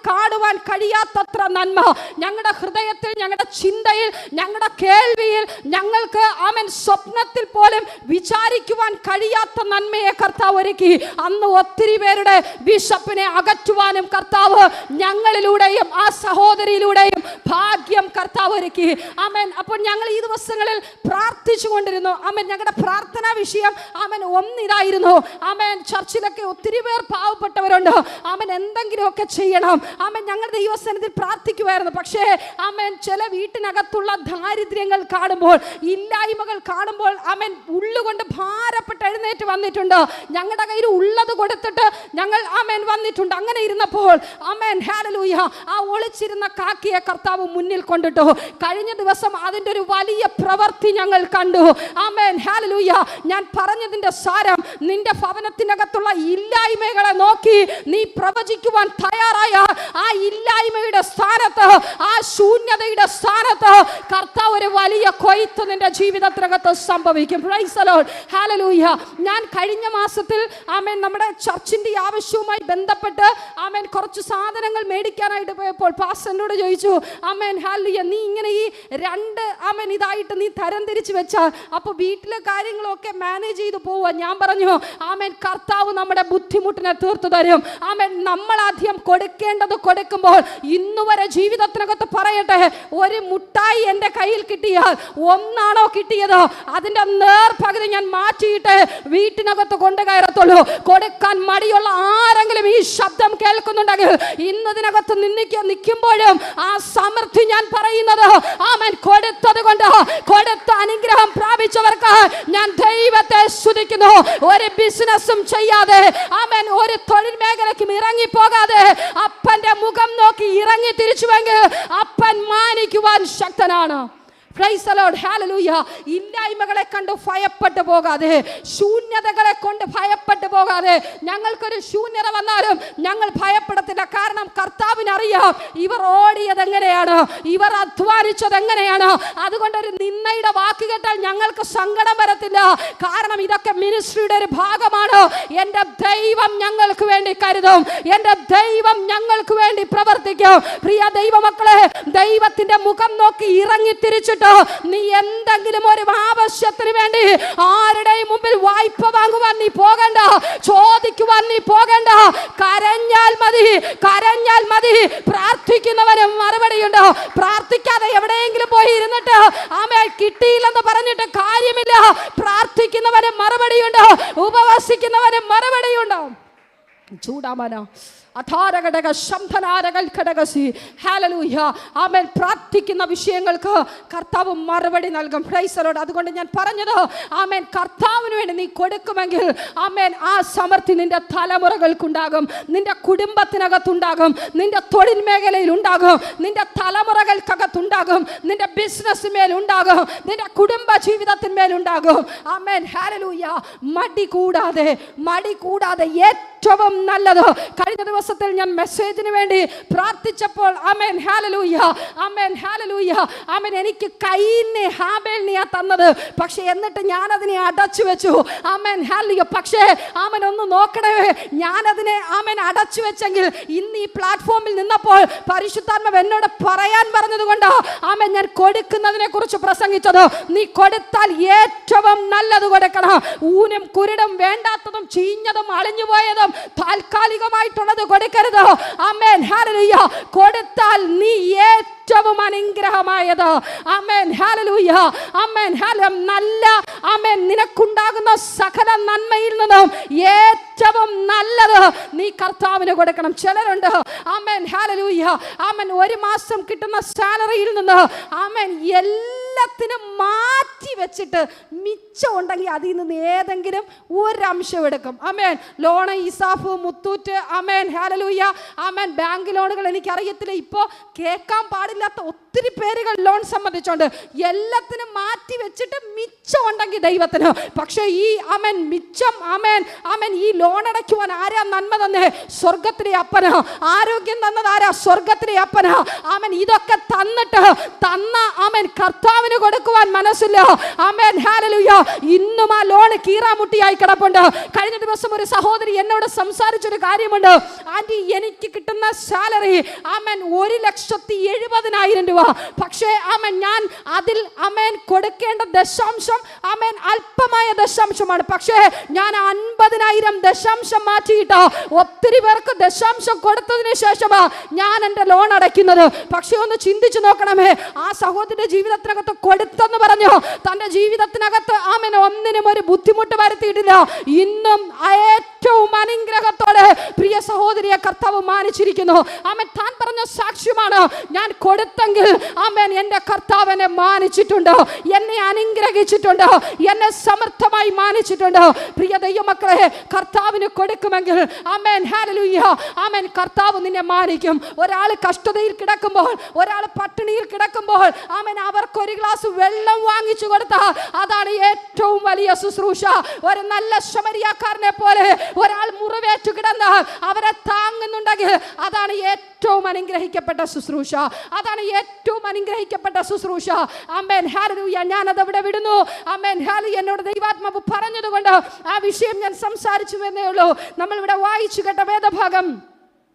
കാണുവാൻ കഴിയാത്തത്ര നന്മ ഞങ്ങളുടെ ഹൃദയത്തിൽ, ഞങ്ങളുടെ ചിന്തയിൽ, ഞങ്ങളുടെ കേൾവിയിൽ, ഞങ്ങൾക്ക് ആമേൻ സ്വപ്നത്തിൽ പോലും വിചാരിക്കുവാൻ കഴിയാത്ത നന്മയെ കർത്താവ് ഒരുക്കി. അന്ന് ഒത്തിരി പേരുടെ വിശപ്പിനെ അകറ്റുവാനും കർത്താവ് ഞങ്ങളിലൂടെയും ആ സഹോദരിയിലൂടെയും ഭാഗ്യം കർത്താവ് ഒരുക്കി. ആമേൻ. അപ്പോൾ ഞങ്ങൾ ഈ ദിവസങ്ങളിൽ പ്രാർത്ഥിച്ചു കൊണ്ടിരുന്നു. ആമേൻ. ഞങ്ങളുടെ പ്രാർത്ഥനാ വിഷയം ആമേൻ ഒന്നിതായിരുന്നു. ആമേൻ. ചർച്ചിലൊക്കെ ഒത്തിരി പേർ പാവപ്പെട്ടവരുണ്ട്. ആമേൻ. എന്തെങ്കിലുമൊക്കെ ചെയ്യണം. ആമേൻ. ഞങ്ങളുടെ ദൈവസന്നിധിയിൽ പ്രാർത്ഥിക്കുമായിരുന്നു. പക്ഷേ ആമേൻ ചില വീട്ടിനകത്തുള്ള ദാരിദ്ര്യങ്ങൾ കാണുമ്പോൾ, ഇല്ലായ്മകൾ കാണുമ്പോൾ ആമേൻ ഉള്ളുകൊണ്ട് ഭാരപ്പെട്ട് എഴുന്നേറ്റ് വന്നിട്ടുണ്ട്. ഞങ്ങളുടെ കയ്യിൽ ഉള്ളത് കൊടുത്തിട്ട് ഞങ്ങൾ ആമേൻ വന്നിട്ടുണ്ട്. അങ്ങനെ ഇരുന്നപ്പോൾ ആമേൻ ഹല്ലേലൂയ ആ ഒളിച്ചിരുന്ന കാക്കിയെ കർത്താവ് മുന്നിൽ കൊണ്ടിട്ടു. കഴിഞ്ഞ ദിവസം അതിൻ്റെ ഒരു വലിയ പ്രവൃത്തി ഞങ്ങൾ കണ്ടു. Amen hallelujah. ഞാൻ പറഞ്ഞതിൻ്റെ സാരം, നിന്റെ ഭവനത്തിനകത്തുള്ള ഇല്ലായ്മകളെ നോക്കി നീ പ്രവചിക്കുവാൻ തയ്യാറായ ആ ഇല്ലായ്മയുടെ സ്ഥാനത്ത്, ആ ശൂന്യതയുടെ സ്ഥാനത്ത് കർത്താവ് ഒരു വലിയ കൊയ്ത്ത് നിന്റെ ജീവിതത്തിനകത്ത് സംഭവിക്കും. Price the Lord. ഹല്ലേലൂയ. ഞാൻ കഴിഞ്ഞ മാസത്തിൽ ആമേൻ നമ്മുടെ ചർച്ചിന്റെ ആവശ്യവുമായി ബന്ധപ്പെട്ട് ആമേൻ കുറച്ച് സാധനങ്ങൾ മേടിക്കാനായിട്ട് പോയപ്പോൾ പാസ്റ്ററിനോട് ചോദിച്ചു, ആമേൻ ഹല്ലേലൂയ, നീ ഇങ്ങനെ ഈ രണ്ട് ആമേൻ ഇതായിട്ട് നീ തരംതിരിച്ച് വെച്ചാൽ അപ്പോൾ വീട്ടിലെ കാര്യങ്ങളൊക്കെ മാനേജ് ചെയ്ത് പോവുക. ഞാൻ പറഞ്ഞു, ആമേൻ കർത്താവ് നമ്മുടെ ബുദ്ധിമുട്ടിനെ തീർത്തു തരും. ആമേൻ. നമ്മൾ ആദ്യം കൊടുക്കേണ്ടത് കൊടുക്കുമ്പോൾ, ഇന്നുവരെ ജീവിതത്തിനകത്ത് പറയട്ടെ, ഒരു മുട്ടായി എൻ്റെ കയ്യിൽ കിട്ടിയാൽ ഒന്നാണോ കിട്ടിയത്, അതിൻ്റെ നേർപകുതി ഞാൻ മാറ്റിയിട്ട് വീട്ടിനകത്ത് കൊണ്ടുകയറത്തുള്ളൂ. കൊടുക്കാൻ മടിയുള്ള ആരെങ്കിലും ഈ ശബ്ദം കേൾക്കുന്നുണ്ടെങ്കിൽ ഇന്നതിനകത്ത് നിൽക്കുമ്പോഴും ആ സമൃദ്ധി ഞാൻ പറയുന്നത് ആമേൻ കൊടുത്തത് കൊണ്ട്, കൊടുത്ത അനുഗ്രഹം പ്രാപിച്ചവർക്ക് ഞാൻ ദൈവത്തെ സ്തുതിക്കുന്നു. ഒരു ബിസിനസ്സും ചെയ്യാതെ ആമേൻ ഒരു തൊഴിൽ മേഖലയ്ക്കും ഇറങ്ങിപ്പോകാതെ അപ്പന്റെ മുഖം നോക്കി ഇറങ്ങി തിരിച്ചുവെങ്കിൽ അപ്പൻ മാനിക്കുവാൻ ശക്തനാണ്. Praise the Lord. ഹല്ലേലൂയ. ഇല്ലായ്മകളെ കണ്ട് ഭയപ്പെട്ടു പോകാതെ, ശൂന്യതകളെ കൊണ്ട് ഭയപ്പെട്ടു പോകാതെ, ഞങ്ങൾക്കൊരു ശൂന്യത വന്നാലും ഞങ്ങൾ ഭയപ്പെടത്തില്ല. കാരണം കർത്താവിനറിയാം ഇവർ ഓടിയത് എങ്ങനെയാണ്, ഇവർ അധ്വാനിച്ചത് എങ്ങനെയാണ്. അതുകൊണ്ടൊരു നിന്നയുടെ വാക്ക് കേട്ടാൽ ഞങ്ങൾക്ക് സങ്കടം വരത്തില്ല. കാരണം ഇതൊക്കെ മിനിസ്ട്രിയുടെ ഒരു ഭാഗമാണ്. എൻ്റെ ദൈവം ഞങ്ങൾക്ക് വേണ്ടി കരുതും, എൻ്റെ ദൈവം ഞങ്ങൾക്ക് വേണ്ടി പ്രവർത്തിക്കും. പ്രിയ ദൈവമക്കളെ, ദൈവത്തിന്റെ മുഖം നോക്കി ഇറങ്ങി തിരിച്ചിട്ട് നീ എന്തെങ്കിലും ഒരു ആവശ്യത്തിന് വേണ്ടി ആരുടെയും മുമ്പിൽ വായ്പ വാങ്ങുവാൻ നീ പോകണ്ട, ചോദിക്കുവാൻ നീ പോകണ്ട. കരഞ്ഞാൽ മതി, കരഞ്ഞാൽ മതി. പ്രാർത്ഥിക്കുന്നവന് മറുപടിയുണ്ട്. പ്രാർത്ഥിക്കാതെ എവിടെയെങ്കിലും പോയി ഇരുന്നിട്ട് ആമേൻ കിട്ടിയില്ലെന്ന് പറഞ്ഞിട്ട് കാര്യമില്ല. പ്രാർത്ഥിക്കുന്നവന് മറുപടിയുണ്ട്, ഉപവസിക്കുന്നവന് മറുപടിയുണ്ട്. ചൂടാമന പ്രാർത്ഥിക്കുന്ന വിഷയങ്ങൾക്ക് കർത്താവ് മറുപടി നൽകും. Praise the Lord. അതുകൊണ്ട് ഞാൻ പറഞ്ഞത്, ആമേൻ കർത്താവിന് വേണ്ടി നീ കൊടുക്കുമെങ്കിൽ ആമേൻ ആ സമൃദ്ധി നിന്റെ തലമുറകൾക്കുണ്ടാകും, നിന്റെ കുടുംബത്തിനകത്തുണ്ടാകും, നിന്റെ തൊഴിൽ മേഖലയിൽ ഉണ്ടാകും, നിന്റെ തലമുറകൾക്കകത്തുണ്ടാകും, നിന്റെ ബിസിനസ് മേലുണ്ടാകും, നിന്റെ കുടുംബ ജീവിതത്തിന്മേലുണ്ടാകും. Amen hallelujah. മടി കൂടാതെ ഏറ്റവും നല്ലത്. കഴിഞ്ഞ ദിവസത്തിൽ ഞാൻ മെസ്സേജിന് വേണ്ടി പ്രാർത്ഥിച്ചപ്പോൾ ആമേൻ ഹല്ലേലൂയ, ആമേൻ ഹല്ലേലൂയ, ആമേൻ എനിക്ക് കൈയിനെ ഹാബേലിനെയാ തന്നത്. പക്ഷെ എന്നിട്ട് ഞാൻ അതിനെ അടച്ചു വെച്ചു. Amen hallelujah. പക്ഷേ ആമേൻ ഒന്ന് നോക്കണേ, ഞാനതിനെ ആമേൻ അടച്ചു വെച്ചെങ്കിൽ ഇന്ന് ഈ പ്ലാറ്റ്ഫോമിൽ നിന്നപ്പോൾ പരിശുദ്ധാത്മാവ് എന്നോട് പറയാൻ പറഞ്ഞതുകൊണ്ട് ആമേൻ ഞാൻ കൊടുക്കുന്നതിനെ കുറിച്ച് പ്രസംഗിച്ചത്. നീ കൊടുത്താൽ ഏറ്റവും നല്ലത് കൊടുക്കണം. ഊനും കുരുടും വേണ്ടാത്തതും ചീഞ്ഞതും അളിഞ്ഞുപോയതും താൽക്കാലികമായിട്ടുള്ളത് കൊടുക്കരുത്. Amen hallelujah. കൊടുത്താൽ നീ ഏറ്റവും അനുഗ്രഹമായത്. ആമേൻ ഹല്ലേലൂയ. ആമേൻ ഹല്ലേലൂയ. നല്ല ആമേൻ നിനക്കുണ്ടാകുന്ന സകല നന്മയിൽ നിന്നും ഏറ്റവും നല്ലത് നീ കർത്താവിന് കൊടുക്കണം. ചിലരുണ്ട് ആമേൻ ഹല്ലേലൂയ, ആമേൻ ഒരു മാസം കിട്ടുന്ന സാലറിയിൽ നിന്ന് ആമേൻ എല്ലാത്തിനും മാറ്റി വെച്ചിട്ട് മിച്ചം ഉണ്ടെങ്കിൽ അതിൽ നിന്ന് ഏതെങ്കിലും ഒരംശം എടുക്കും. ആമേൻ. ലോണ്, ഇസാഫ്, മുത്തൂറ്റ്, ആമേൻ ഹല്ലേലൂയ, ആമേൻ ബാങ്ക് ലോണുകൾ എനിക്കറിയത്തില്ല, ഇപ്പോൾ കേൾക്കാൻ പാടില്ലാത്ത ഒത്തിരി പേരുകൾ ലോൺ സംബന്ധിച്ചുണ്ട്. എല്ലാത്തിനും മാറ്റി വെച്ചിട്ട് മിച്ചം ഉണ്ടെങ്കിൽ ദൈവത്തിന്. പക്ഷേ ഈ ആമേൻ മിച്ചം ആമേൻ ആമേൻ ഈ ലോൺ അടയ്ക്കുവാൻ ആരാ നന്മ തന്നെ? സ്വർഗത്തിലെ അപ്പന്. ആരോഗ്യം തന്നത് ആരാ? സ്വർഗത്തിലെ അപ്പന്. ആമേൻ. ഇതൊക്കെ തന്നിട്ട് തന്ന ആമേൻ കർത്താവ് കർത്താവിന് കൊടുക്കുവാൻ മനസ്സില്ല. ആമേൻ, ഹല്ലേലൂയ. ഇന്നും ആ ലോൺ കീറാമുട്ടിയായി കിടപ്പുണ്ട്. കഴിഞ്ഞ ദിവസം ഒരു സഹോദരി എന്നോട് സംസാരിച്ചൊരു കാര്യമുണ്ട്. ആന്റി, എനിക്ക് കിട്ടുന്ന സാലറി ആമേൻ 1,70,70,000 രൂപ. പക്ഷേ ആമേൻ ഞാൻ അതിൽ ആമേൻ കൊടുക്കേണ്ട ദശാംശം ആമേൻ അല്പമായ ദശാംശമാണ്. പക്ഷേ ഞാൻ 50,000 ദശാംശം മാറ്റിയിട്ട് ഒത്തിരി പേർക്ക് ദശാംശം കൊടുത്തതിന് ശേഷമാ ഞാൻ എൻ്റെ ലോൺ അടയ്ക്കുന്നത്. പക്ഷേ ഒന്ന് ചിന്തിച്ചു നോക്കണമേ, ആ സഹോദരിയുടെ ജീവിതത്തിനകത്ത് കൊടുത്തെന്ന് പറഞ്ഞു തൻ്റെ ജീവിതത്തിനകത്ത് ആമേൻ ഒന്നിനും ഒരു ബുദ്ധിമുട്ട് വരുത്തിയിട്ടില്ല. ഇന്നും ഏറ്റവും അനുഗ്രഹത്തോടെ പ്രിയ സഹോദരിയെ കർത്താവ് മാനിച്ചിരിക്കുന്നു. ആമേൻ, താൻ പറഞ്ഞ സാക്ഷ്യമാണ്, ഞാൻ കൊടുത്തെങ്കിൽ ആമേൻ എൻ്റെ കർത്താവ് എന്നെ മാനിച്ചിട്ടുണ്ട്, എന്നെ അനുഗ്രഹിച്ചിട്ടുണ്ട്, എന്നെ സമർത്ഥമായി മാനിച്ചിട്ടുണ്ട്. പ്രിയ ദൈവമക്കളെ, കർത്താവിന് കൊടുക്കുമെങ്കിൽ ആമേൻ, ഹല്ലേലൂയ, ആമേൻ, കർത്താവ് നിന്നെ മാനിക്കും. ഒരാൾ കഷ്ടതയിൽ കിടക്കുമ്പോൾ, ഒരാൾ പട്ടിണിയിൽ കിടക്കുമ്പോൾ ആമേൻ അവർക്ക് ഒരു ഗ്ലാസ് വെള്ളം വാങ്ങിച്ചു കൊടുത്താൽ അതാണ് ഏറ്റവും വലിയ ശുശ്രൂഷ. ഒരു നല്ല ശമരിയാക്കാരനെ പോലെ ഒരാൾ മുറിവേറ്റു കിടന്നാൽ അവരെ താങ്ങുന്നുണ്ടെങ്കിൽ അതാണ് ഏറ്റവും അനുഗ്രഹിക്കപ്പെട്ട ശുശ്രൂഷ. അതാണ് ഏറ്റവും അനുഗ്രഹിക്കപ്പെട്ട ശുശ്രൂഷ. ആമേൻ, ഹല്ലേലൂയ. ഞാനത് അവിടെ വിടുന്നു. ആമേൻ, ഹല്ലേലൂയ. എന്നോട് ദൈവാത്മാവ് പറഞ്ഞതുകൊണ്ട് ആ വിഷയം ഞാൻ സംസാരിച്ചു എന്നേ ഉള്ളൂ. നമ്മൾ ഇവിടെ വായിച്ചു കേട്ട വേദഭാഗം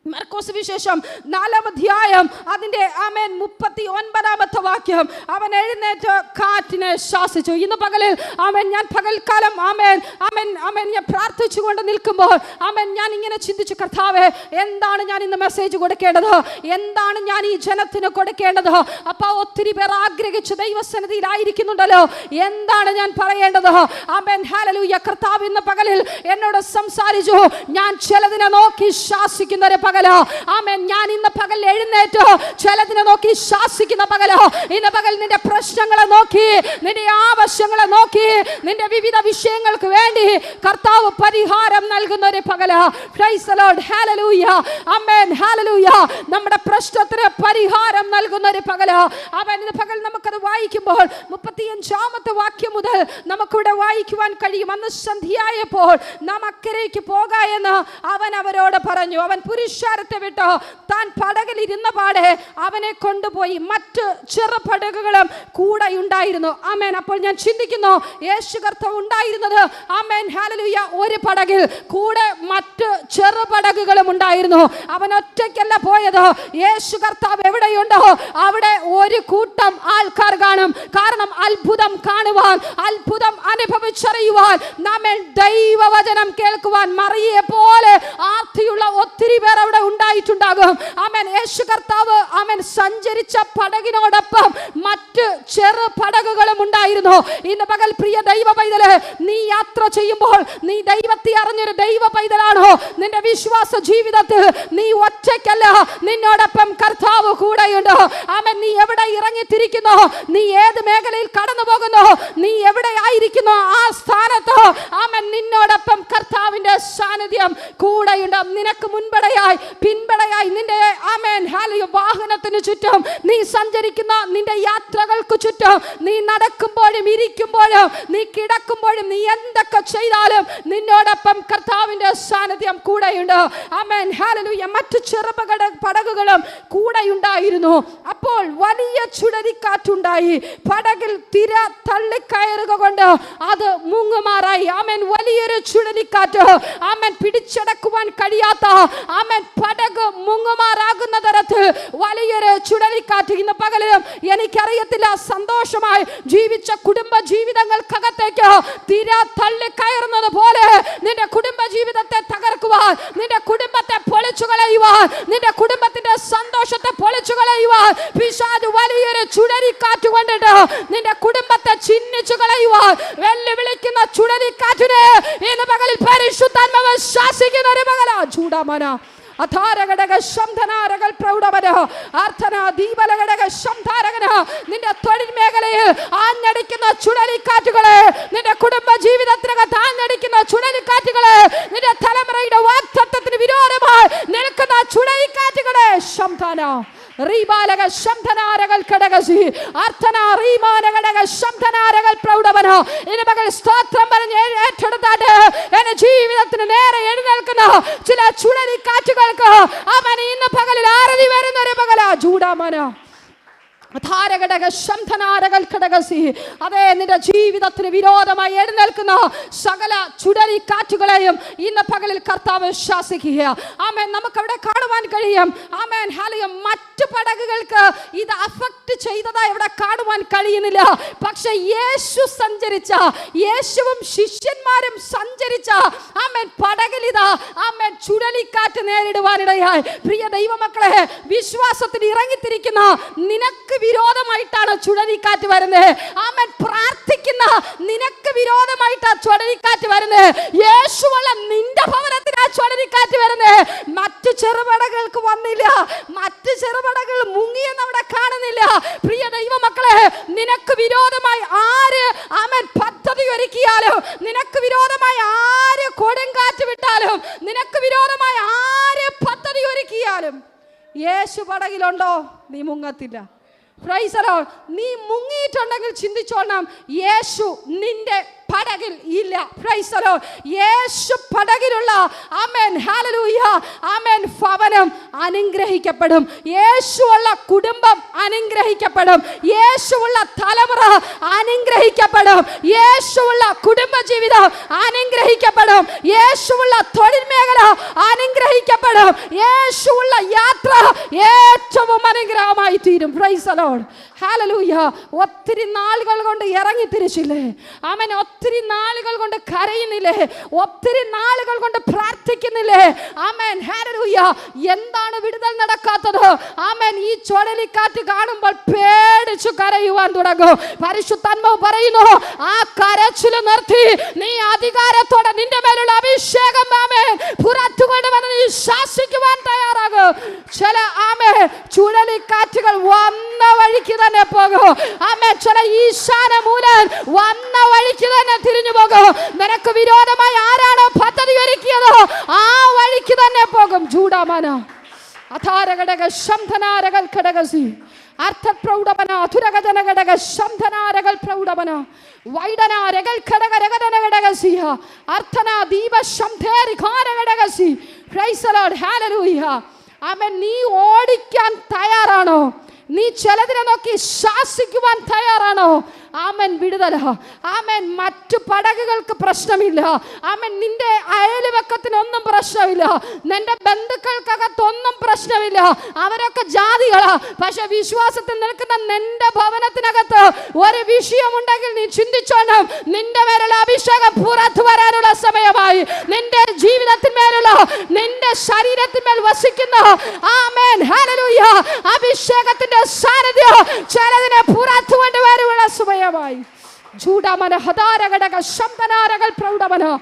മർക്കോസ് വിശേഷം 4-ാം അധ്യായം അതിന്റെ ആമേൻ 39-ാമത്തെ വാക്യം. അവൻ എഴുന്നേറ്റ് കാറ്റിനെ ശാസിച്ചു. ഇന്ന് പകലിൽ ആമേൻ ഞാൻ പകൽക്കാലം ആമേൻ ആമേൻ ആമേൻ ഞാൻ പ്രാർത്ഥിച്ചുകൊണ്ട് നിൽക്കുമ്പോൾ ആമേൻ ഞാൻ ഇങ്ങനെ ചിന്തിച്ചു, കർത്താവേ, എന്താണ് ഞാൻ ഇന്ന് മെസ്സേജ് കൊടുക്കേണ്ടത്? എന്താണ് ഞാൻ ഈ ജനത്തിന് കൊടുക്കേണ്ടത്? അപ്പോൾ ഒത്തിരി പേർ ആഗ്രഹിച്ച് ദൈവസന്നിധിയിലായിരിക്കുന്നുണ്ടല്ലോ, എന്താണ് ഞാൻ പറയേണ്ടത്? ആമേൻ, ഹല്ലേലൂയ. കർത്താവ് ഇന്ന് പകലിൽ എന്നോട് സംസാരിച്ചു. ഞാൻ ചിലതിനെ നോക്കി ശാസിക്കുന്നവരെ ആമേൻ, ഞാൻ ഇന്ന് പകൽ എഴുന്നേറ്റ് ചിലതിനെ നോക്കി ശാസിക്കുന്ന പകലോ. ഇന്ന് പകൽ നിന്റെ പ്രശ്നങ്ങളെ നോക്കി, നിന്റെ ആവശ്യങ്ങളെ നോക്കി, നിന്റെ വിവിധ വിഷയങ്ങൾക്ക് വേണ്ടി കർത്താവ് പരിഹാരം നൽകുന്ന ഒരു പകലോ. പ്രൈസ് ദി ലോർഡ്, ഹല്ലേലൂയ, ആമേൻ, ഹല്ലേലൂയ. നമ്മുടെ പ്രശ്നത്തിന് പരിഹാരം നൽകുന്ന ഒരു പകലോ. അവൻ ഇന്ന് പകൽ നമുക്കത് വായിക്കുമ്പോൾ 35-ാമത്തെ വാക്യം മുതൽ നമുക്കിവിടെ വായിക്കുവാൻ കഴിയും. അന്ന് സന്ധ്യയായപ്പോൾ നാം അക്കരയ്ക്ക് പോക എന്ന് അവൻ അവരോട് പറഞ്ഞു. അവൻ പുരുഷാരത്തെ വിട്ടോ താൻ പടകിൽ ഇരുന്ന പാടെ അവനെ കൊണ്ടുപോയി. മറ്റ് ചെറുപടകുകളും കൂടെ ഉണ്ടായിരുന്നു. ആമേൻ. അപ്പോൾ ഞാൻ ചിന്തിക്കുന്നു, യേശു കർത്താവ് ഉണ്ടായിരുന്നത് ആമേൻ, ഹല്ലേലൂയ, ഒരു പടകിൽ, കൂടെ മറ്റ് ചെറുപടകുകളും ഉണ്ടായിരുന്നു. അവൻ ഒറ്റയ്ക്കല്ല പോയത്. യേശു കർത്താവ് എവിടെയുണ്ടോ അവിടെ ഒരു കൂട്ടം ആൾക്കാർ കാണും. കാരണം അത്ഭുതം കാണുവാൻ, അത്ഭുതം അനുഭവിച്ചറിയുവാൻ, നമ്മെ ദൈവവചനം കേൾക്കുവാൻ മറിയെ പോലെ ആർത്തിയുള്ള ഒത്തിരി പേർ അവിടെ ഉണ്ടായിട്ടുണ്ടാകും. ആമേൻ. യേശു കർത്താവ് ആമേൻ സഞ്ചരിച്ച പടകിനോടൊപ്പം മറ്റ് ചെറു പടകുകളും ഉണ്ടായിരുന്നു. ഇന്ന് പകൽ പ്രിയ ദൈവ പൈതലേ, നീ യാത്ര ചെയ്യുമ്പോൾ നീ ദൈവത്തെ അറിഞ്ഞൊരു ദൈവ പൈതലാണോ? നിന്റെ വിശ്വാസ ജീവിതത്തിൽ നീ ഒറ്റയ്ക്കല്ല, നിന്നോടൊപ്പം കർത്താവ് കൂടെയുണ്ട്. ആമേൻ. നീ എവിടെ ഇറങ്ങിത്തിരിക്കുന്നു, നീ ഏത് മേഖലയിൽ കടന്നു പോകുന്നു, നീ എവിടെ ആയിരിക്കുന്നു ആ സ്ഥാനത്ത് ആമേൻ നിന്നോടൊപ്പം കർത്താവിന്റെ സാന്നിധ്യം കൂടെയുണ്ട്. നിനക്ക് മുൻപടയായി പിൻപടയായി നിന്റെ ആമേൻ, ഹല്ലേലൂയ, വാഹനത്തിന് ചുറ്റും, നീ സഞ്ചരിക്കുന്ന നിന്റെ യാത്രകൾക്ക് ചുറ്റും, നീ നടക്കുമ്പോഴും ഇരിക്കുമ്പോഴും നീ കിടക്കുമ്പോഴും നീ എന്തൊക്കെ ചെയ്താലും നിന്നോടൊപ്പം കർത്താവിന്റെ സാന്നിധ്യം കൂടെയുണ്ട്. ആമേൻ, ഹല്ലേലൂയ. മറ്റു പടകുകളും കൂടെയുണ്ടായിരുന്നു. അപ്പോൾ വലിയ ചുഴലിക്കാറ്റുണ്ടായി. പടകിൽ തിര തള്ളിക്കയറുക കൊണ്ട് അത് മുങ്ങുമാറായി. ആമേൻ. വലിയൊരു ചുഴലിക്കാറ്റ്, ആമേൻ, പിടിച്ചടക്കുവാൻ കഴിയാത്ത ആമേൻ പടക് മുങ്ങുമാറാകുന്ന തരത്തിൽ വലിയൊരു ചുഴലിക്കാറ്റ്. ഇന്ന് പകലും എനിക്കറിയത്തില്ല, സന്തോഷമായി ജീവിച്ച കുടുംബ ജീവിതങ്ങൾക്കകത്തേക്ക് തിര തള്ളിക്കയറുന്നത് പോലെ നിന്റെ കുടുംബ ജീവിതത്തെ തകർക്കുവാൻ, നിന്റെ കുടുംബത്തെ പൊളിച്ചു കളയുവാൻ, നിന്റെ കുടുംബത്തിന്റെ സന്തോഷത്തെ പൊളിച്ചു കളയുവാൻ പിശാച് വലിയൊരു ചുഴലിക്കാറ്റ് കൊണ്ടിട്ട് നിന്റെ കുടുംബത്തെ ചിഹ്നിച്ചു കളയുവാൻ വെല്ലുവിളിക്കുന്ന ചുഴലിക്കാറ്റിനെ ഇന്ന് പകലിൽ പരിശുദ്ധാത്മാവ് ശാസിക്കുന്ന ഒരു പകലാ. ചൂടാമന നിന്റെ തൊഴിൽ മേഖലയിൽ ആഞ്ഞടിക്കുന്ന ചുഴലിക്കാറ്റുകളെ, നിന്റെ കുടുംബ ജീവിതത്തിനകത്ത് ആഞ്ഞടിക്കുന്ന ചുഴലിക്കാറ്റുകളെ, നിന്റെ തലമുറയുടെ വാഗ്ദത്തത്തിന് വിരോധമായി നിൽക്കുന്ന ചുഴലിക്കാറ്റുകളെ ശംധാന റീബാലക ശംധനാരകൾ കടകസി അർത്ഥന റീമാനകടക ശംധനാരകൾ പ്രൗഢവന. ഇനി മകൾ സ്തോത്രം പറഞ്ഞ് ഏറ്റെടുത്താട്ട് എന്റെ ജീവിതത്തിന് നേരെ എഴുന്നേൽക്കുന്ന ചില ചുഴലിക്കാറ്റുകൾക്ക് അവൻ ഇന്ന് പകലിൽ ആരതി വരുന്ന ഒരു പകല ചൂടാമന അതെ, നിന്റെ ജീവിതത്തിന് വിരോധമായി എഴുന്നേൽക്കുന്ന സകല ചുഴലിക്കാറ്റുകളെയും ഇന്ന് പകലിൽ കർത്താവ് ശാസിക്കുക. ആമേൻ. നമുക്കവിടെ കാണുവാൻ കഴിയും. ആമേൻ. ഹല്ലേലൂയ. മറ്റു പടകുകൾക്ക് ഇത് അഫക്റ്റ് ചെയ്തതായി ഇവിടെ കാണുവാൻ കഴിയുന്നില്ല. പക്ഷെ യേശു സഞ്ചരിച്ച, യേശുവും ശിഷ്യന്മാരും സഞ്ചരിച്ച ആമേൻ പടകിലിതാ ആമേൻ ചുഴലിക്കാറ്റ് നേരിടുവാനിടയായി. പ്രിയ ദൈവമക്കളെ, വിശ്വാസത്തിൽ ഇറങ്ങിത്തിരിക്കുന്ന നിനക്ക് വിരോധമായിട്ടാണ് ചുഴലിക്കാറ്റ് വരുന്നത്. ആമേൻ. പ്രാർത്ഥിക്കുന്ന നിനക്ക് വിരോധമായിട്ടാണ് ചുഴലിക്കാറ്റ് വരുന്നത്. യേശുവുള്ള നിന്റെ ഭവനത്തിനാ ചുഴലിക്കാറ്റ് വരുന്നത്. മറ്റു ചെറുപടകൾക്ക് വന്നില്ല. മറ്റു ചെറുപടകൾ മുങ്ങിയെന്ന് അവിടെ കാണുന്നില്ല. പ്രിയ ദൈവമക്കളെ, നിനക്ക് വിരോധമായി ആര് ആമേൻ പദ്ധതി ഒരുക്കിയാലും, നിനക്ക് വിരോധമായി ആര് കൊടുങ്കാറ്റ് വിട്ടാലും, നിനക്ക് വിരോധമായി ആര് പദ്ധതി ഒരുക്കിയാലും, യേശു പടകിലുണ്ടോ നീ മുങ്ങത്തില്ല. Price the Lord. നീ മുങ്ങിയിട്ടുണ്ടെങ്കിൽ ചിന്തിച്ചോണം, യേശു നിന്റെ പടകിൽ ഇല്ല. Praise the Lord. യേശു പടകിലുള്ള ആമേൻ ഹല്ലേലൂയ ആമേൻ ഭവനം അനുഗ്രഹിക്കപ്പെടും. യേശുവുള്ള കുടുംബം അനുഗ്രഹിക്കപ്പെടും. യേശുവുള്ള തലമുറ അനുഗ്രഹിക്കപ്പെടും. യേശുവുള്ള കുടുംബജീവിതം അനുഗ്രഹിക്കപ്പെടും. യേശുവുള്ള തൊഴിൽ മേഖല അനുഗ്രഹിക്കപ്പെടും. യേശുവുള്ള യാത്ര ഏറ്റവും അനുഗ്രഹമായി തീരും. Price the Lord. ഹല്ലേലൂയ. ഒത്തിരി നാളുകൾ കൊണ്ട് ഇറങ്ങി തിരിച്ചില്ലേ? ആമേൻ. ഒത്തിരി നാളുകൾ കൊണ്ട് കരയുന്നില്ലേ? ഒത്തിരി നാളുകൾ കൊണ്ട് പ്രാർത്ഥിക്കുന്നില്ലേ? ആമേൻ. ഹല്ലേലൂയ. എന്താണ് വിടുതൽ നടക്കാത്തത്? ആമേൻ. ഈ ചുഴലിക്കാറ്റ് കാണുമ്പോൾ പേടിച്ചു കരയുവാൻ തുടങ്ങും. പരിശുദ്ധാത്മാവ് പറയുന്നു, ആ കരച്ചിൽ നിർത്തി നീ അധികാരത്തോടെ നിന്റെ മേലുള്ള അഭിഷേകം ആമേൻ പുറത്തു കൊണ്ടുവന്ന് നീ ശാസിക്കുവാൻ തയ്യാറാകും. ചില ആമേൻ ചുഴലിക്കാറ്റുകൾ വന്ന വഴിക്ക് തന്നെ പോകും. ആമേൻ. ചില ഈശാന മൂലൻ വന്ന വഴിക്ക് തന്നെ തിരിഞ്ഞു പോകും. നിനക്ക് വിരോധമായി ആരാണോ പദ്ധതി ഒരുക്കിയത് ആ വഴിക്ക് തന്നെ പോകും. ജൂഡാമന അഥാരഘടക ശംധനാരകൾ ഘടകസി അർത്ഥപ്രൗഢമന അധുരഗജനഘടക ശംധനാരകൾ പ്രൗഢമന വൈഡനാരകൾ ഘടക രഗതനഘടകസിയ അർത്ഥന ദീപ ശംധേരിഘാരഘടകസി. Praise the Lord. ഹല്ലേലൂയ. ആമേൻ. നീ ഓടിക്കാൻ തയ്യാറാണോ? നീ ചിലതിനെ നോക്കി ശാസിക്കുവാൻ തയ്യാറാണോ? ആമേൻ. വിടുതല. ആമേൻ. മറ്റു പടകുകൾക്ക് പ്രശ്നമില്ല. ആമേൻ. നിന്റെ അയൽവക്കത്തിനൊന്നും പ്രശ്നമില്ല. നിന്റെ ബന്ധുക്കൾക്കകത്തൊന്നും പ്രശ്നമില്ല. അവരൊക്കെ ജാതികളാ. പക്ഷെ വിശ്വാസത്തിൽ നിൽക്കുന്ന നിന്റെ ഭവനത്തിനകത്ത് ഒരു വിഷയമുണ്ടെങ്കിൽ നീ ചിന്തിച്ചോണം, നിന്റെ മേലുള്ള അഭിഷേകം പുറത്തു വരാനുള്ള സമയമായി. നിന്റെ ജീവിതത്തിന്മേലുള്ള, നിന്റെ ശരീരത്തിന്മേൽ വസിക്കുന്ന ആമേൻ ഹല്ലേലൂയ അഭിഷേകത്തിന്റെ സാന്നിധ്യം ചിലതിനെ പുറത്തു കൊണ്ടുവരാനുള്ള സമയമായി. ജൂഡാമന ഹദാരഘടക ശംധനാരകൾ പ്രൗഢമന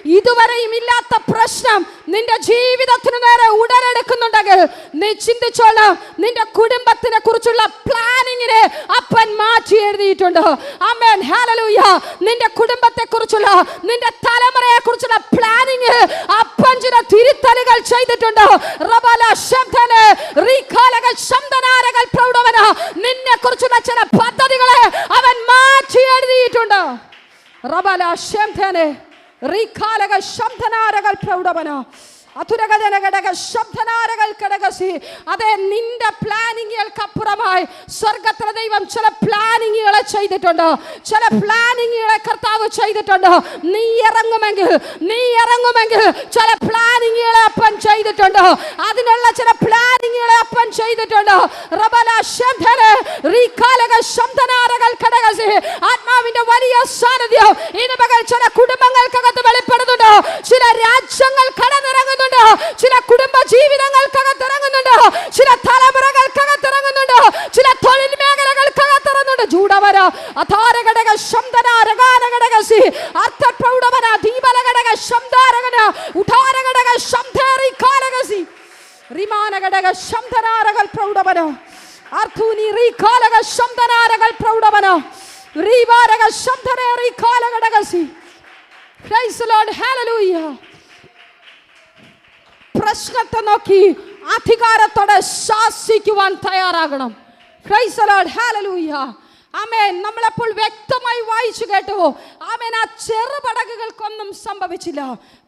ഇതുവരെയും ഇല്ലാത്ത പ്രശ്നം നിന്റെ ജീവിതത്തിന് നേരെ ഉടലെടുക്കുന്നുണ്ടെങ്കിൽ നീ ചിന്തിച്ചോളാം, നിന്റെ കുടുംബത്തിനെ കുറിച്ചുള്ള പ്ലാനിങ്ങിനെ അപ്പൻ മാറ്റി എഴുതിയിട്ടുണ്ട്. Amen hallelujah. നിന്റെ കുടുംബത്തെ കുറിച്ചുള്ള, നിന്റെ തലമുറയെ കുറിച്ചുള്ള പ്ലാനിങ് അപ്പൻ ചില തിരുത്തലുകൾ ചെയ്തിട്ടുണ്ട്. നിന്നെ കുറിച്ചുള്ള ചില പദ്ധതികളെ അവൻ മാറ്റി എഴുതിയിട്ടുണ്ട്. അതെ, നിന്റെ പ്ലാനിങ്ങുകൾക്കപ്പുറമായി സ്വർഗത്തിലെ ദൈവം ചില പ്ലാനിങ്ങുകളെ ചെയ്തിട്ടുണ്ട്. ചില പ്ലാനിങ്ങുകളെ കർത്താവ് ചെയ്തിട്ടുണ്ട്. നീ ഇറങ്ങുമെങ്കിൽ ചില പ്ലാനിങ്ങുകളെ അപ്പൻ ചെയ്തിട്ടുണ്ട്. അതിനുള്ള ചില പ്ലാനിങ്ങുകളെ അപ്പൻ ചെയ്തിട്ടുണ്ട്. ആത്മാവിന്റെ വലിയ സാന്നിധ്യം ഇന്ന് പകൽ ചില കുടുംബങ്ങൾക്കകത്ത് വെളിപ്പെടുന്നുണ്ട്. ചില രാജ്യങ്ങൾ കടന്നിറങ്ങുന്നുണ്ട്. ചില കുടുംബ ജീവിതങ്ങൾക്കകത്ത് ഇറങ്ങുന്നുണ്ട്. ചില തലമുറകൾക്കകത്ത് ഇറങ്ങുന്നുണ്ട്. ചില തൊഴിൽ മേഖലകൾക്കകത്ത് ജൂഡവര അഥാരഘടക ശംധനാരകാരഘടകസി അർത്ഥപ്രൗഢവന ദീപലഘടക ശംധാരകന ഉഠാരഘടക ശംധേറികാലകസി റിമാനഘടക ശംധനാരകൾ പ്രൗഢവന അർത്ഥൂനി റീകാലക ശംധനാരകൾ പ്രൗഢവന റീവാരക ശംധനേറികാലഘടകസി. Praise the Lord. ഹല്ലേലൂയ. പ്രശ്നത്തെ നോക്കി അധികാരത്തോടെ ശാസിക്കുവാൻ തയ്യാറാകണം. Praise the Lord. ഹല്ലേലൂയ. ആമേൻ. നമ്മളപ്പോൾ വ്യക്തമായി വായിച്ചു കേട്ടു. ആമേൻ. ആ ചെറുപടകുകൾക്കൊന്നും സംഭവിച്ചില്ല.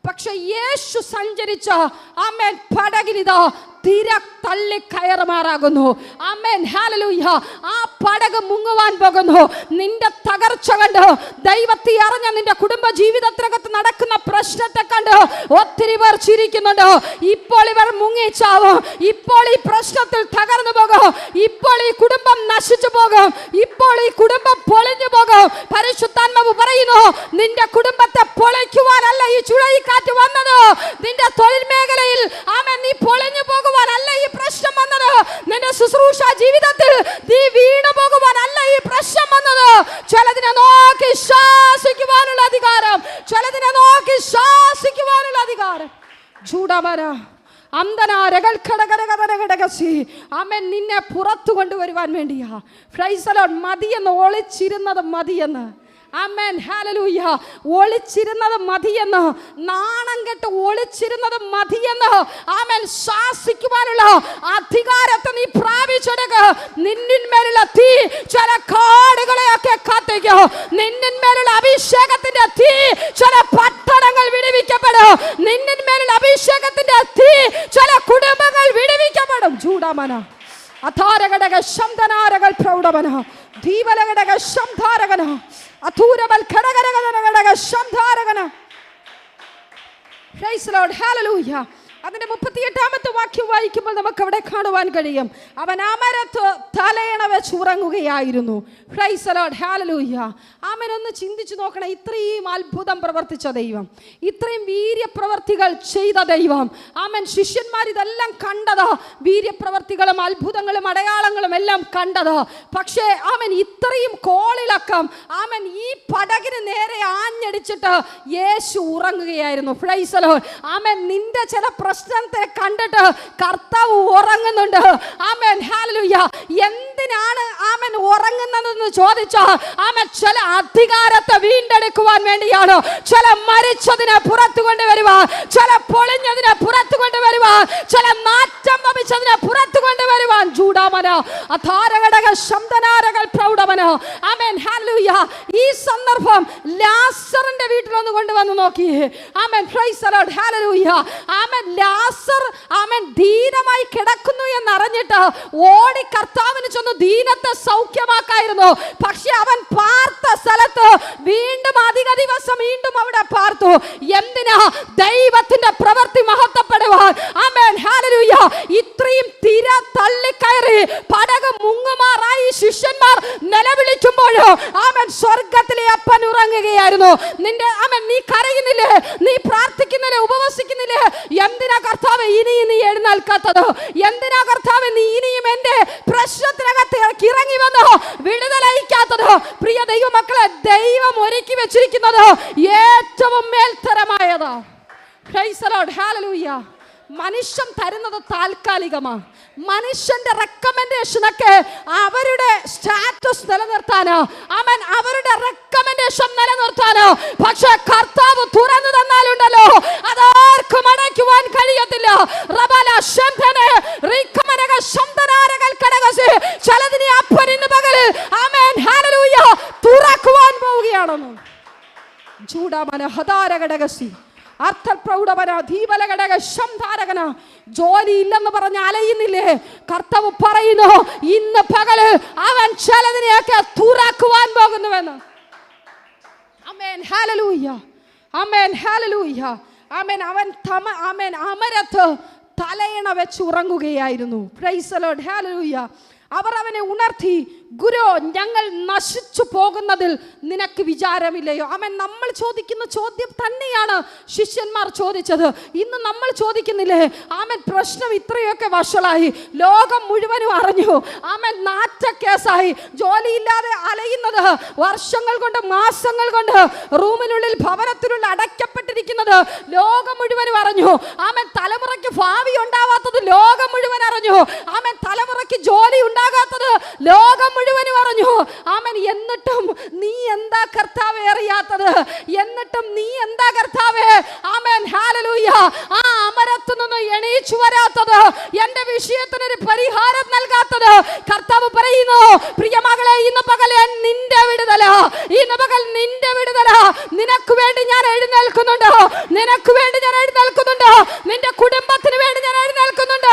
പക്ഷെ യേശു സഞ്ചരിച്ച ആമേൻ പടകിലിതാ തിര തള്ളിക്കയറുമാറാകുന്നു. ആമേൻ, ഹല്ലേലൂയ. ആ പടക് മുങ്ങുവാൻ പോകുന്നു. നിന്റെ തകർച്ച കണ്ട്, ദൈവത്തെ അറിഞ്ഞ നിന്റെ കുടുംബ ജീവിതത്തിനകത്ത് നടക്കുന്ന പ്രശ്നത്തെ കണ്ട് ഒത്തിരി പേർ ചിരിക്കുന്നുണ്ട്. ഇപ്പോൾ ഇവർ മുങ്ങിച്ചാവും, ഇപ്പോൾ ഈ പ്രശ്നത്തിൽ തകർന്നു പോകും, ഇപ്പോൾ ഈ കുടുംബം നശിച്ചു പോകും, ഇപ്പോൾ ഈ കുടുംബം പൊളിഞ്ഞു പോകും. പരിശുദ്ധാത്മാവ് പറയുന്നു, നിന്റെ കുടുംബത്തെ പൊളിക്കുവാനല്ല ഈ ചുഴലിക്കാറ്റ് വന്നത്. നിന്റെ തൊഴിൽ മേഖലയിൽ ആമേൻ നീ പൊളിഞ്ഞു പോകുവാനല്ല ഈ പ്രശ്നം വന്നത്. നിന്റെ ശുശ്രൂഷ ജീവിതത്തിൽ നീ വീണു പോകുവാനല്ല ഈ പ്രശ്നം വന്നത്. ചിലതിനെ നോക്കി ശാസിക്കുവാനുള്ള അധികാരം, ചിലതിനെ നോക്കി ശാസിക്കുവാനുള്ള അധികാരം. ചൂടാവര അന്തനാരകൾ ഘടകരകടകടകസി ആമേൻ നിന്നെ പുറത്തു കൊണ്ടുവരുവാൻ വേണ്ടിയാ. Price the Lord. മതിയെന്ന് ഒളിച്ചിരുന്നത് മതിയെന്ന്. ആമേൻ, ഹല്ലേലൂയ. ഒളിച്ചിരുന്നത് മതിയെന്ന്, നാണം കെട്ട് ഒളിച്ചിരുന്നത് മതിയെന്ന് ആമേൻ ശാസിക്കുവാനുള്ള അധികാരത്തെ നീ പ്രാപിച്ചെടുക്ക. നിന്നിന്മേലുള്ള തീ ചില കാടുകളെയൊക്കെ കത്തിക്കും. നിന്നിന്മേലുള്ള അഭിഷേകത്തിന്റെ തീ ചില പട്ടണങ്ങൾ വിടുവിക്കപ്പെടും. നിന്നിന്മേലുള്ള അഭിഷേകത്തിന്റെ തീ ചില കുടുംബങ്ങൾ വിടുവിക്കപ്പെടും. ചൂടാമന അധാരഘടക ശബ്ദനാരകൾ പ്രൗഢവന ദീപലഘടക ശബ്ദാരകന അധൂരബൽ ഘടകരഘടക ശബ്ദാരകന. പ്രൈസ് ദി ലോർഡ്, ഹല്ലേലൂയ. അതിന്റെ 38ാമത്തെ വാക്യം വായിക്കുമ്പോൾ നമുക്ക് അവിടെ കാണുവാൻ കഴിയും, അവൻ അമരത്ത് തലയണ വെച്ച് ഉറങ്ങുകയായിരുന്നു. പ്രൈസ് ദി ലോർഡ്, ഹല്ലേലൂയ. ആമേൻ. ഒന്ന് ചിന്തിച്ചു നോക്കണം, ഇത്രയും അത്ഭുതം പ്രവർത്തിച്ച ദൈവം, ഇത്രയും വീര്യപ്രവർത്തികൾ ചെയ്ത ദൈവം. ആമേൻ. ശിഷ്യന്മാർ ഇതെല്ലാം കണ്ടത്, വീര്യപ്രവർത്തികളും അത്ഭുതങ്ങളും അടയാളങ്ങളും എല്ലാം കണ്ടത്. പക്ഷേ ആമേൻ ഇത്രയും കോളിളക്കം ആമേൻ ഈ പടകിന് നേരെ ആഞ്ഞടിച്ചിട്ട് യേശു ഉറങ്ങുകയായിരുന്നു. Praise the Lord. ആമേൻ. നിന്റെ ചില പ്രശ്നത്തെ കണ്ടിട്ട് കർത്താവ് ഉറങ്ങുന്നുണ്ട്. ആമേൻ, ഹല്ലേലൂയ. എന്തിനാണ് ആമേൻ ഉറങ്ങുന്നതെന്ന് ചോദിച്ചാൽ ആമേൻ ചില അധികാരത്തെ വീണ്ടെടുക്കുവാൻ വേണ്ടിയാണ്. ചില മരിച്ചതിനെ പുറത്തു കൊണ്ടുവരുവാൻ, ചില പൊളിഞ്ഞതിനെ പുറത്തു കൊണ്ടുവരുവാൻ, ചില നാറ്റം വമിച്ചതിനെ പുറത്തു കൊണ്ടുവരുവാൻ. ചൂടാമന അധാരഘടക ശബ്ദനാരകൾ പ്രൗഢമന. ആമേൻ, ഹല്ലേലൂയ. ഈ സന്ദർഭം ലാസറിന്റെ വീട്ടിലൊന്ന് കൊണ്ടുവന്ന് നോക്കി. ആമേൻ, പ്രൈസ് ദി ലോർഡ്, ഹല്ലേലൂയ. ആമേൻ. ലാസർ ആമേൻ ദീനമായി കിടക്കുന്നു എന്നറിഞ്ഞിട്ട് ഓടി കർത്താവിന് ചെന്ന് ദീനത്തെ സൗഖ്യമാക്കായിരുന്നു. പക്ഷെ അവൻ പാർത്ത സ്ഥലത്ത് വീണ്ടും അധിക ദിവസം വീണ്ടും അവിടെ പാർത്തു. എന്തിനാ? ദൈവത്തിന്റെ പ്രവൃത്തി മഹത്വപ്പെടുവാൻ. ആമേൻ, ഹല്ലേലൂയ. ഇത്രയും തിര തള്ളിക്കയറി പടക് മുങ്ങുമാറായി ശിഷ്യന്മാർ നിലവിളിക്കുമ്പോൾ ആമേൻ സ്വർഗ്ഗത്തിലെ അപ്പൻ ഉറങ്ങുകയായിരുന്നു. നിന്റെ ആമേൻ നീ കരയുന്നില്ലേ? നീ പ്രാർത്ഥിക്കുന്നില്ലേ? ഉപവസിക്കുന്നില്ലേ? എന്തിനാ കർത്താവ് ഇനിയും നീ എഴുന്നേൽക്കാത്തത്? എന്തിനാ കർത്താവ് നീ ഇനിയും എന്റെ പ്രശ്നത്തിനകത്ത് ഇറങ്ങി വന്ന് വിടുതലയിക്കാത്തത്? പ്രിയ ദൈവമക്കളെ, ദൈവം ഒരുക്കി വെച്ചിരിക്കുന്നത് ഏറ്റവും മേൽത്തരമായതാ. പ്രൈസ് ദി ലോർഡ്, ഹല്ലേലൂയ. മനുഷ്യൻ തരുന്നത് താൽക്കാലികമാണ്. മനുഷ്യന്റെ റെക്കമെൻഡേഷനൊക്കെ അവരുടെ സ്റ്റാറ്റസ് നിലനിർത്താനോ ആമേൻ അവരുടെ റെക്കമെൻഡേഷൻ നിലനിർത്താനോ. പക്ഷെ കർത്താവ് തുറന്നു തന്നാലുണ്ടല്ലോ അതാർക്കും അടയ്ക്കുവാൻ കഴിയത്തില്ല. ചിലതിനെ അപ്പൻ ഇന്ന് പകല് ആമേൻ ഹല്ലേലൂയ തുറക്കുവാൻ പോവുകയാണെന്ന്. ചൂടാമന ഹദാരഘടകസി അർത്ഥപ്രൗഢവന ദീപലഘടക ശംധാരകന. ജോലി ഇല്ലെന്ന് പറഞ്ഞ് അലയുന്നില്ലേ? കർത്താവ് പറയുന്നു ഇന്ന് പകല് അവൻ ചിലതിനെയൊക്കെ തുറക്കുവാൻ പോകുന്നുവെന്ന്. ആമേൻ, ഹല്ലേലൂയ. ആമേൻ, ഹല്ലേലൂയ. ആമേൻ. അവൻ അമരത്ത് തലയണ വെച്ച് ഉറങ്ങുകയായിരുന്നു. പ്രൈസ് ദി ലോർഡ്, ഹല്ലേലൂയ. അവർ അവനെ ഉണർത്തി, ഗുരു, ഞങ്ങൾ നശിച്ചു പോകുന്നതിൽ നിനക്ക് വിചാരമില്ലയോ? അവൻ നമ്മൾ ചോദിക്കുന്ന ചോദ്യം തന്നെയാണ് ശിഷ്യന്മാർ ചോദിച്ചത്. ഇന്ന് നമ്മൾ ചോദിക്കുന്നില്ലേ? ആമൻ പ്രശ്നം ഇത്രയൊക്കെ വഷളായി, ലോകം മുഴുവനും അറിഞ്ഞു. ആമൻ നാറ്റക്കേസായി, ജോലിയില്ലാതെ അലയുന്നത്, വർഷങ്ങൾ കൊണ്ട് മാസങ്ങൾ കൊണ്ട് റൂമിനുള്ളിൽ ഭവനത്തിനുള്ളിൽ അടയ്ക്കപ്പെട്ടിരിക്കുന്നത് ലോകം മുഴുവനും അറിഞ്ഞു. ആമൻ തലമുറയ്ക്ക് ഭാവി ഉണ്ടാവാത്തത് ലോകം മുഴുവൻ അറിഞ്ഞു. ആമൻ തലമുറയ്ക്ക് ജോലി ഉണ്ടാകാത്തത് ലോകം മുഴുവനും അറിഞ്ഞു. ആമൻ. എന്നിട്ടും നീ എന്താ കർത്താവേ അറിയാത്തത്? എന്നിട്ടും നീ എന്താ കർത്താവേ ആമൻ ഹല്ലേലൂയ ആ അമരത്തു നിന്ന് എണീച്ചു വരാത്തത്? എന്റെ വിഷയത്തിനൊരു പരിഹാരം നൽകാത്തത്? കർത്താവ് പറയുന്നു, പ്രിയമകളെ, ഇന്ന് പകൽ നിന്റെ വിടുതല, ഇന്ന് പകൽ നിന്റെ വിടുതല. നിനക്ക് വേണ്ടി ഞാൻ എഴുന്നേൽക്കുന്നുണ്ട്, നിനക്ക് വേണ്ടി ഞാൻ എഴുന്നേൽക്കുന്നുണ്ട്, നിന്റെ കുടുംബത്തിന് വേണ്ടി ഞാൻ എഴുന്നേൽക്കുന്നുണ്ട്,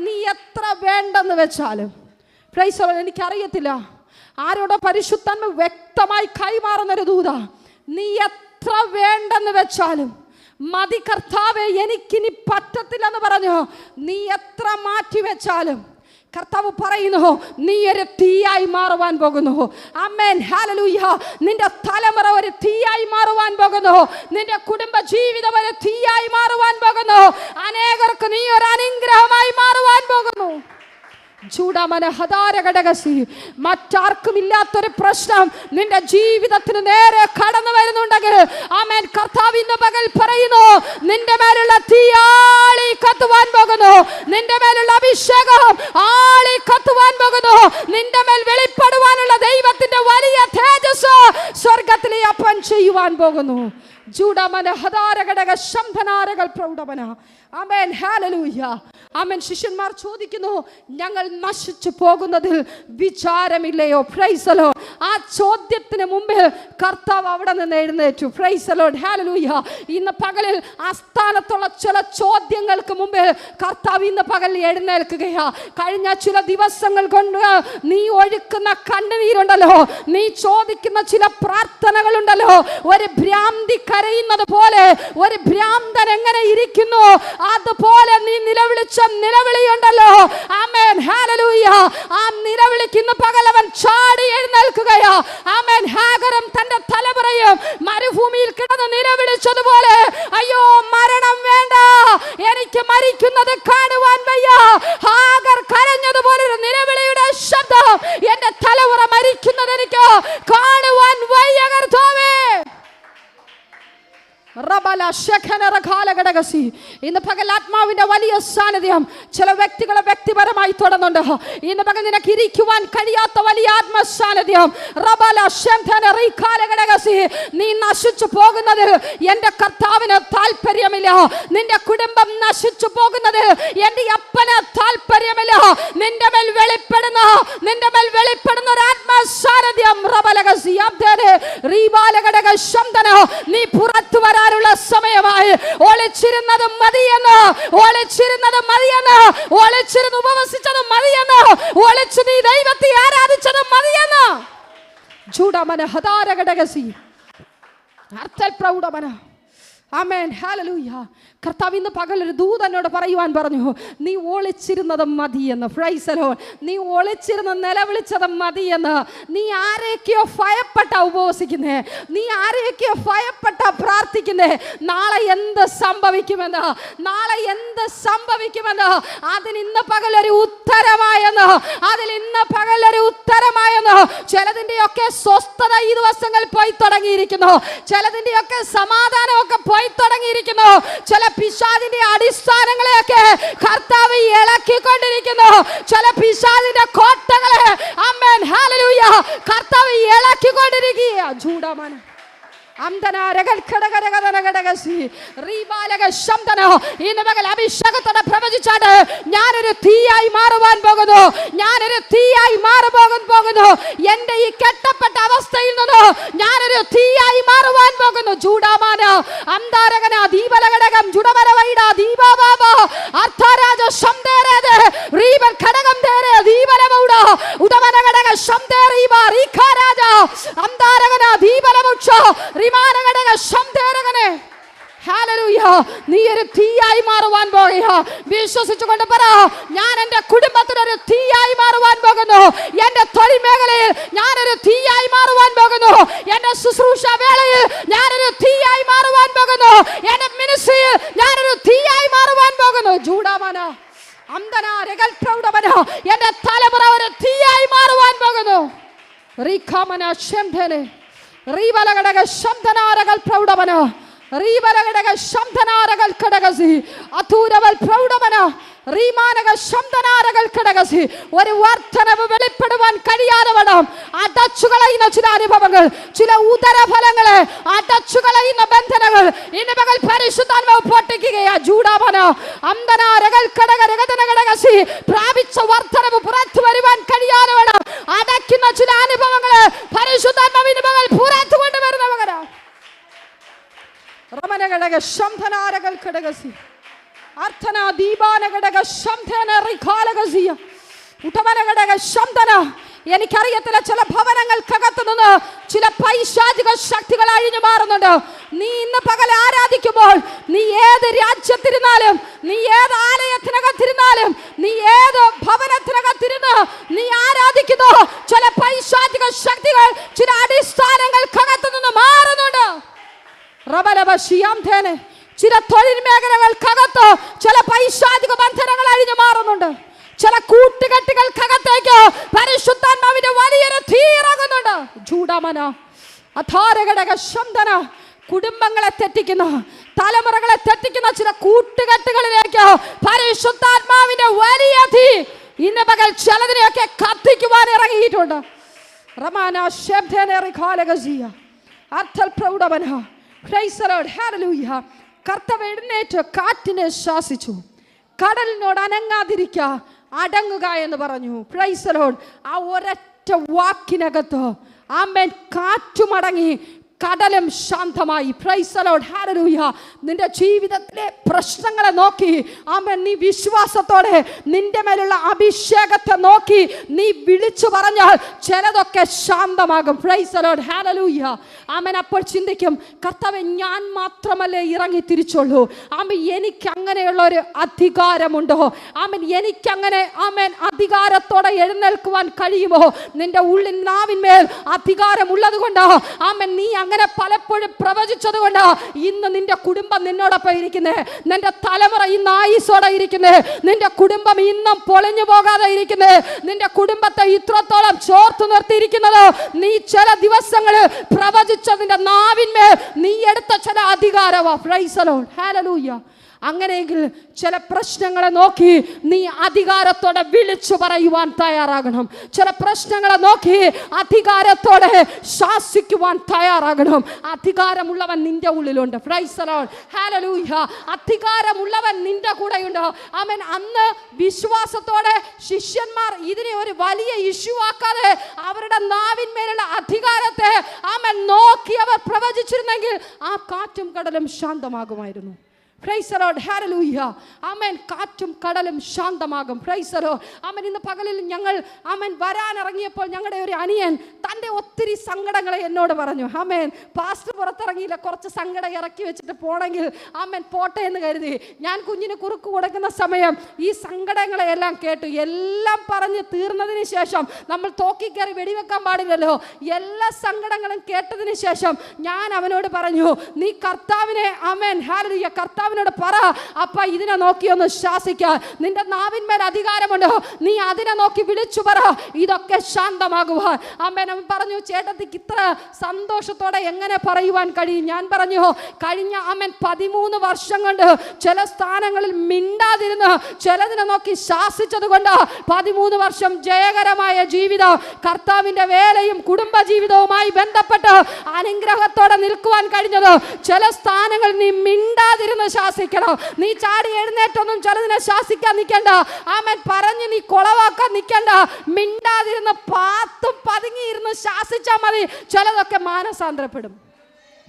നീ എത്ര വേണ്ടെന്ന് വെച്ചാലും, പ്രൈസ് ദി ലോർഡ്, എനിക്കറിയത്തില്ല ആരോടോ പരിശുദ്ധാത്മ വ്യക്തമായി കൈമാറുന്നൊരു ദൂത, നീ എത്ര വേണ്ടെന്ന് വെച്ചാലും മതി കർത്താവേ, എനിക്കിനി പറ്റത്തില്ലെന്ന് പറഞ്ഞു നീ എത്ര മാറ്റി വെച്ചാലും കർത്താവ് പറയുന്നു നീ ഒരു തീയായി മാറുവാൻ പോകുന്നു. ആമേൻ, ഹല്ലേലൂയ. നിന്റെ തലമുറ ഒരു തീയായി മാറുവാൻ പോകുന്നു. നിന്റെ കുടുംബ ജീവിതം ഒരു തീയായി മാറുവാൻ പോകുന്നു. അനേകർക്ക് നീ ഒരു അനുഗ്രഹമായി മാറുവാൻ പോകുന്നു. മറ്റാർക്കും ഇല്ലാത്തൊരു പ്രശ്നം നിന്റെ ജീവിതത്തിന് നേരെ കടന്നു വരുന്നുണ്ടെങ്കിൽ, ആമേൻ, കർത്താവ് ഇന്ന് പകൽ പറയുന്നു നിന്റെ മേലുള്ള തീയാളി കത്തുവാൻ പോകുന്നു. നിന്റെ മേലുള്ള അഭിഷേകം ആളി കത്തുവാൻ പോകുന്നു. നിന്റെ മേൽ വെളിപ്പെടുവാനുള്ള ദൈവത്തിന്റെ വലിയ തേജസ് സ്വർഗത്തിലെ അപ്പൻ ചെയ്യുവാൻ പോകുന്നു. ആമേൻ, ഹല്ലേലൂയ. ആമേൻ. ശിഷ്യന്മാർ ചോദിക്കുന്നു, ഞങ്ങൾ നശിച്ചു പോകുന്നതിൽ വിചാരമില്ലയോ? Price the Lord. ആ ചോദ്യത്തിന് മുമ്പിൽ കർത്താവ് അവിടെ നിന്ന് എഴുന്നേറ്റു. പ്രൈസ് ദി ലോർഡ്, ഹല്ലേലൂയ. ഇന്ന് പകലിൽ ആസ്ഥാനത്തുള്ള ചില ചോദ്യങ്ങൾക്ക് മുമ്പിൽ കർത്താവ് ഇന്ന് പകൽ എഴുന്നേൽക്കുകയാ. കഴിഞ്ഞ ചില ദിവസങ്ങൾ കൊണ്ട് നീ ഒഴുക്കുന്ന കണ്ണുനീരുണ്ടല്ലോ, നീ ചോദിക്കുന്ന ചില പ്രാർത്ഥനകളുണ്ടല്ലോ, ഒരു ഭ്രാന്തി കരയുന്നത് പോലെ, ഒരു ഭ്രാന്തൻ എങ്ങനെ ഇരിക്കുന്നു അതുപോലെ നീ നിലവിളിച്ച നിലവിളിയുണ്ടല്ലോ. ആമേൻ, ഹല്ലേലൂയ. ആ നിലവിളിക്കുന്ന പകൽ അവൻ ചാടി എഴുന്നേൽക്കുകയാ. ആമേൻ. ഹാഗറും തന്റെ തലമുറയും മരുഭൂമിയിൽ കിടന്ന് നിലവിളിച്ചതുപോലെ, അയ്യോ മരണം വേണ്ട, എനിക്ക് മരിക്കുന്നത് കാണുവാൻ വയ്യ. ഹാഗർ കരഞ്ഞതുപോലൊരു നിലവിളിയുടെ ശബ്ദം, എന്റെ തലമുറ മരിക്കുന്നത് എനിക്ക് കാണുവാൻ വയ്യ കർത്താവേ. ഇന്ന് പകൽ ആത്മാവിന്റെ വലിയ സാന്നിധ്യം ചില വ്യക്തികളെ വ്യക്തിപരമായി തൊടുന്നുണ്ട്. ഇന്ന് പകൽ നിനക്ക് ഇരിക്കുവാൻ കഴിയാത്ത വലിയ ആത്മസാന്നിധ്യം. നീ നശിച്ചു പോകുന്നതിൽ എന്റെ കർത്താവിന് താല്പര്യമില്ല. നിന്റെ കുടുംബം നശിച്ചു പോകുന്നതിൽ എന്റെ അപ്പന് താല്പര്യമില്ല. നിന്റെ മേൽ വെളിപ്പെടുന്ന ഒരു ആത്മസാന്നിധ്യം. നീ പുറത്തു വരാനുള്ള സമയമായി. ഒളിച്ചിരുന്നത് മതിയെന്ന്, ഒളിച്ചിരുന്ന് ഉപവസിച്ചത് മതിയെന്ന്, ഒളിച്ചു നീ ദൈവത്തെ ആരാധിച്ചത് മതിയെന്ന്. ചൂടമന ഹദാരഘടകസി അർത്ഥൽ പ്രൗഢമന. ആമേൻ, ഹല്ലേലൂയ. കർത്താവ് ഇന്ന് പകൽ ഒരു ദൂതനോട് പറയുവാൻ പറഞ്ഞു, നീ ഒളിച്ചിരുന്നത് മതിയെന്ന്. Price the Lord. നീ ഒളിച്ചിരുന്ന് നിലവിളിച്ചത് മതിയെന്ന്. നീ ആരെയൊക്കെയോ ഭയപ്പെട്ട ഉപവസിക്കുന്നേ, നീ ആരെയൊക്കെയോ ഭയപ്പെട്ട പ്രാർത്ഥിക്കുന്നേ. നാളെ എന്ത് സംഭവിക്കുമെന്ന്, അതിന് ഇന്ന് പകലൊരു ഉത്തരമായെന്ന്, ചിലതിൻ്റെയൊക്കെ സ്വസ്ഥത ഈ ദിവസങ്ങൾ പോയി തുടങ്ങിയിരിക്കുന്നു. ചിലതിൻ്റെയൊക്കെ സമാധാനമൊക്കെ പോയി തുടങ്ങിയിരിക്കുന്നു. ചില പിശാചിന്റെ അടിസ്ഥാനങ്ങളെയൊക്കെ കർത്താവ് ഇളക്കിക്കൊണ്ടിരിക്കുന്നു. ചില പിശാചിന്റെ കോട്ടകളെ, ആമേൻ, ഹല്ലേലൂയ, കർത്താവ് ഇളക്കിക്കൊണ്ടിരിക്കുക. ചൂടമന അഭിഷേകത്തോടെ പ്രവചിച്ചാണ്, ഞാനൊരു തീയായി മാറുവാൻ പോകുന്നു. എന്റെ ഈ കെട്ടപ്പെട്ട അവസ്ഥയിൽ നിന്ന് ഞാനൊരു തീയായി മാറുവാൻ പോകുന്നു. ചൂടാമാന അന്താരകന ദീപലഘടകം ജുഡവരവൈഡ ദീപാബാബ അർത്ഥാരാജ ശംദേരേദേ റീബൽ ഘടകം ദേരേ ദീപലമൗഡ ഉദവനഘടക ശംദേരീബ റീഖാരാജ അന്താരകന ദീപലമുക്ഷ റിമാനഘടക ശംദേരകനെ. ഹല്ലേലൂയ. നീ ഒരു തീയായി മാറുവാൻ പോകുക. വിശ്വസിച്ചുകൊണ്ട് പറ, ഞാൻ എൻ്റെ കുടുംബത്തിനൊരു തീയായി മാറുവാൻ പോകുന്നു. എൻ്റെ തൊഴിൽ മേഖലയിൽ ഞാനൊരു തീയായി മാറുവാൻ പോകുന്നു. എൻ്റെ ശുശ്രൂഷ വേളയിൽ ഞാനൊരു തീയായി മാറുവാൻ പോകുന്നു. എൻ്റെ മിനിസ്ട്രിയിൽ ഞാനൊരു തീയായി മാറുവാൻ പോകുന്നു. ജൂഡാമന അന്തന രഗൽ പ്രൗഢമന, എൻ്റെ തലമുറ ഒരു തീയായി മാറുവാൻ പോകുന്നു. റീഖാമന ശംധനെ റീവലഘടക ശംധനാരകൾ പ്രൗഢമന റീവലഘടക ശംധനാരകൾ ഘടകസി അധൂരവൽ പ്രൗഢമന റീമാനക ശംധനാരകൾ ഘടകസി. ഒരു വർധനവ് വെളിപ്പെടുവാൻ കഴിയാതെ വണ്ണം അടച്ചുകളയുന്ന ചില അനുഭവങ്ങൾ, ചില ഉദരഫലങ്ങളെ അടച്ചുകളയുന്ന ബന്ധനങ്ങൾ ഇന്ന് പകൽ പരിശുദ്ധാത്മാവ് പൊട്ടിക്കുകയാ. ജൂഡാമന അന്തനാരകൾ ഘടക രഗതന ഘടകസി പ്രാപിച്ച വർധനവ് പുറത്തു വരുവാൻ കഴിയാതെ വണ്ണം അടയ്ക്കുന്ന ചില അനുഭവങ്ങളെ പരിശുദ്ധാത്മാവ് ഇന്ന് പകൽ പുറത്തു കൊണ്ടുവരുന്നവരാ. റമനഘടക ശംധനാരകൾ ഘടകസി അർത്ഥന എനിക്കറിയത്തില്ല, ചില ഭവനങ്ങൾക്കകത്ത് നിന്ന് ചില പൈശാചിക ശക്തികൾ അഴിഞ്ഞു മാറുന്നുണ്ട്. നീ ഇന്ന് പകൽ ആരാധിക്കുമ്പോൾ, നീ ഏത് രാജ്യത്തിരുന്നാലും, നീ ഏത് ആലയത്തിനകത്തിരുന്നാലും, നീ ഏത് ഭവനത്തിനകത്തിരുന്ന് നീ ആരാധിക്കുന്നു, ചില പൈശാചിക ശക്തികൾ ചില അടിസ്ഥാനങ്ങൾക്കകത്ത് നിന്ന് മാറുന്നുണ്ട്. ചില തൊഴിൽ മേഖലകൾക്കകത്ത് ചില പൈശാചിക ബന്ധനങ്ങൾ അഴിഞ്ഞു മാറുന്നുണ്ട്. ചില കൂട്ടുകെട്ടുകൾക്കകത്തേക്ക് പരിശുദ്ധാത്മാവിന്റെ വലിയൊരു തീ ഇറങ്ങുന്നുണ്ട്. ചൂടാമന അധാരഘടക ശബ്ദന കുടുംബങ്ങളെ തെറ്റിക്കുന്ന, തലമുറകളെ തെറ്റിക്കുന്ന ചില കൂട്ടുകെട്ടുകളിലേക്ക് പരിശുദ്ധാത്മാവിന്റെ വലിയ തീ ഇന്ന് പകൽ ചിലതിനെയൊക്കെ കത്തിക്കുവാൻ ഇറങ്ങിയിട്ടുണ്ട്. റമാന ശബ്ദന അർത്ഥൽ പ്രൗഢവന. പ്രൈസ് ദി ലോർഡ്, ഹല്ലേലൂയ. കർത്താവ് എഴുന്നേറ്റ് കാറ്റിനെ ശാസിച്ചു, കടലിനോട് അനങ്ങാതിരിക്ക, അടങ്ങുക എന്ന് പറഞ്ഞു. Praise the Lord. ആ ഒരൊറ്റ വാക്കിനകത്ത് ആമേൻ കാറ്റുമടങ്ങി, കടലും ശാന്തമായി. പ്രൈസ് ദി ലോർഡ്, ഹല്ലേലൂയ. നിന്റെ ജീവിതത്തിലെ പ്രശ്നങ്ങളെ നോക്കി ആമേൻ നീ വിശ്വാസത്തോടെ നിന്റെ മേലുള്ള അഭിഷേകത്തെ നോക്കി നീ വിളിച്ചു പറഞ്ഞാൽ ചിലതൊക്കെ ശാന്തമാകും. പ്രൈസ് ദി ലോർഡ്, ഹല്ലേലൂയ. ആമേൻ. അപ്പോൾ ചിന്തിക്കും, കർത്താവേ, ഞാൻ മാത്രമല്ലേ ഇറങ്ങി തിരിച്ചുള്ളൂ. ആമേൻ, എനിക്ക് അങ്ങനെയുള്ള ഒരു അധികാരമുണ്ടോ? ആമേൻ, എനിക്കങ്ങനെ ആമേൻ അധികാരത്തോടെ എഴുന്നേൽക്കുവാൻ കഴിയുമോ? നിന്റെ ഉള്ളിൽ നാവിന്മേൽ അധികാരമുള്ളത് കൊണ്ട് ആമേൻ നീ അങ്ങനെ പലപ്പോഴും പ്രവചിച്ചത് കൊണ്ട് ഇന്ന് നിന്റെ കുടുംബം നിന്നോടൊപ്പം ഇരിക്കുന്നേ. നിന്റെ തലമുറ ഇന്ന് ആയുസോടെ ഇരിക്കുന്നേ. നിന്റെ കുടുംബം ഇന്നും പൊളിഞ്ഞു പോകാതെ ഇരിക്കുന്നേ. നിന്റെ കുടുംബത്തെ ഇത്രത്തോളം ചോർത്തു നിർത്തിയിരിക്കുന്നത് നീ ചില ദിവസങ്ങളിൽ പ്രവചിച്ചതിന്റെ നാവിന്മേൽ നീ എടുത്ത ചില അധികാരവാ. പ്രൈസ് ദി ലോർഡ്, ഹല്ലേലൂയ. അങ്ങനെയെങ്കിൽ ചില പ്രശ്നങ്ങളെ നോക്കി നീ അധികാരത്തോടെ വിളിച്ചു പറയുവാൻ തയ്യാറാകണം. ചില പ്രശ്നങ്ങളെ നോക്കി അധികാരത്തോടെ ശാസിക്കുവാൻ തയ്യാറാകണം. അധികാരമുള്ളവൻ നിന്റെ ഉള്ളിലുണ്ട്. പ്രൈസ് ദി ലോർഡ്, ഹല്ലേലൂയ. അധികാരമുള്ളവൻ നിന്റെ കൂടെയുണ്ട്. ആമേൻ. അന്ന് വിശ്വാസത്തോടെ ശിഷ്യന്മാർ ഇതിനെ ഒരു വലിയ ഇഷ്യൂ ആക്കാതെ അവരുടെ നാവിന്മേലുള്ള അധികാരത്തെ ആമേൻ നോക്കി അവർ പ്രവചിച്ചിരുന്നെങ്കിൽ ആ കാറ്റും കടലും ശാന്തമാകുമായിരുന്നു. പ്രൈസ് ദി ലോർഡ്, ഹല്ലേലൂയ. ആമേൻ. കാറ്റും കടലും ശാന്തമാകും. Praise the Lord. ആമേൻ. ഇന്ന് പകലിൽ ഞങ്ങൾ ആമേൻ വരാനിറങ്ങിയപ്പോൾ ഞങ്ങളുടെ ഒരു അനിയൻ തൻ്റെ ഒത്തിരി സങ്കടങ്ങളെ എന്നോട് പറഞ്ഞു. ആമേൻ. പാസ്റ്റർ പുറത്തിറങ്ങിയില്ല, കുറച്ച് സങ്കടം ഇറക്കി വെച്ചിട്ട് പോണെങ്കിൽ ആമേൻ പോട്ടെ എന്ന് കരുതി. ഞാൻ കുഞ്ഞിന് കുറുക്ക് കൊടുക്കുന്ന സമയം ഈ സങ്കടങ്ങളെല്ലാം കേട്ടു. എല്ലാം പറഞ്ഞ് തീർന്നതിന് ശേഷം, നമ്മൾ തോക്കി കയറി വെടിവെക്കാൻ പാടില്ലല്ലോ, എല്ലാ സങ്കടങ്ങളും കേട്ടതിന് ശേഷം ഞാൻ അവനോട് പറഞ്ഞു, നീ കർത്താവിനെ ആമേൻ ഹല്ലേലൂയ കർത്താവിനോട് പറ, അപ്പ ഇതിനെ നോക്കി ഒന്ന് ശാസിക്കാൻ. നിന്റെ നാവിന്മേൽ അധികാരമുണ്ടോ, നീ അതിനെ നോക്കി വിളിച്ചു പറ, ഇതൊക്കെ ശാന്തമാകുവാൻ. ആമേൻ. അവൻ പറഞ്ഞു, ചേട്ടത്തിക്ക് ഇത്ര സന്തോഷത്തോടെ എങ്ങനെ പറയുവാൻ കഴിയും? ഞാൻ പറഞ്ഞു, കഴിഞ്ഞ ആമേൻ 13 വർഷം കൊണ്ട് ചില സ്ഥാനങ്ങളിൽ മിണ്ടാതിരുന്ന് ചിലതിനെ നോക്കി ശാസിച്ചത് കൊണ്ട് 13 വർഷം ജയകരമായ ജീവിതം, കർത്താവിന്റെ വേലയും കുടുംബ ജീവിതവുമായി ബന്ധപ്പെട്ട് അനുഗ്രഹത്തോടെ നിൽക്കുവാൻ കഴിഞ്ഞത്. ചില സ്ഥാനങ്ങളിൽ നീ മിണ്ടാതിരുന്ന് ശാസിക്കണം. നീ ചാടി എഴുന്നേറ്റൊന്നും ചിലതിനെ ശാസിക്കാൻ നിൽക്കണ്ട. ആമേൻ. പറഞ്ഞ് നീ കൊളവാക്കാൻ നിൽക്കണ്ട. മിണ്ടാതിരുന്ന് പാത്തും പതുങ്ങിയിരുന്ന് ശാസിച്ചാൽ മതി. ചിലതൊക്കെ മാനസാന്തരപ്പെടും.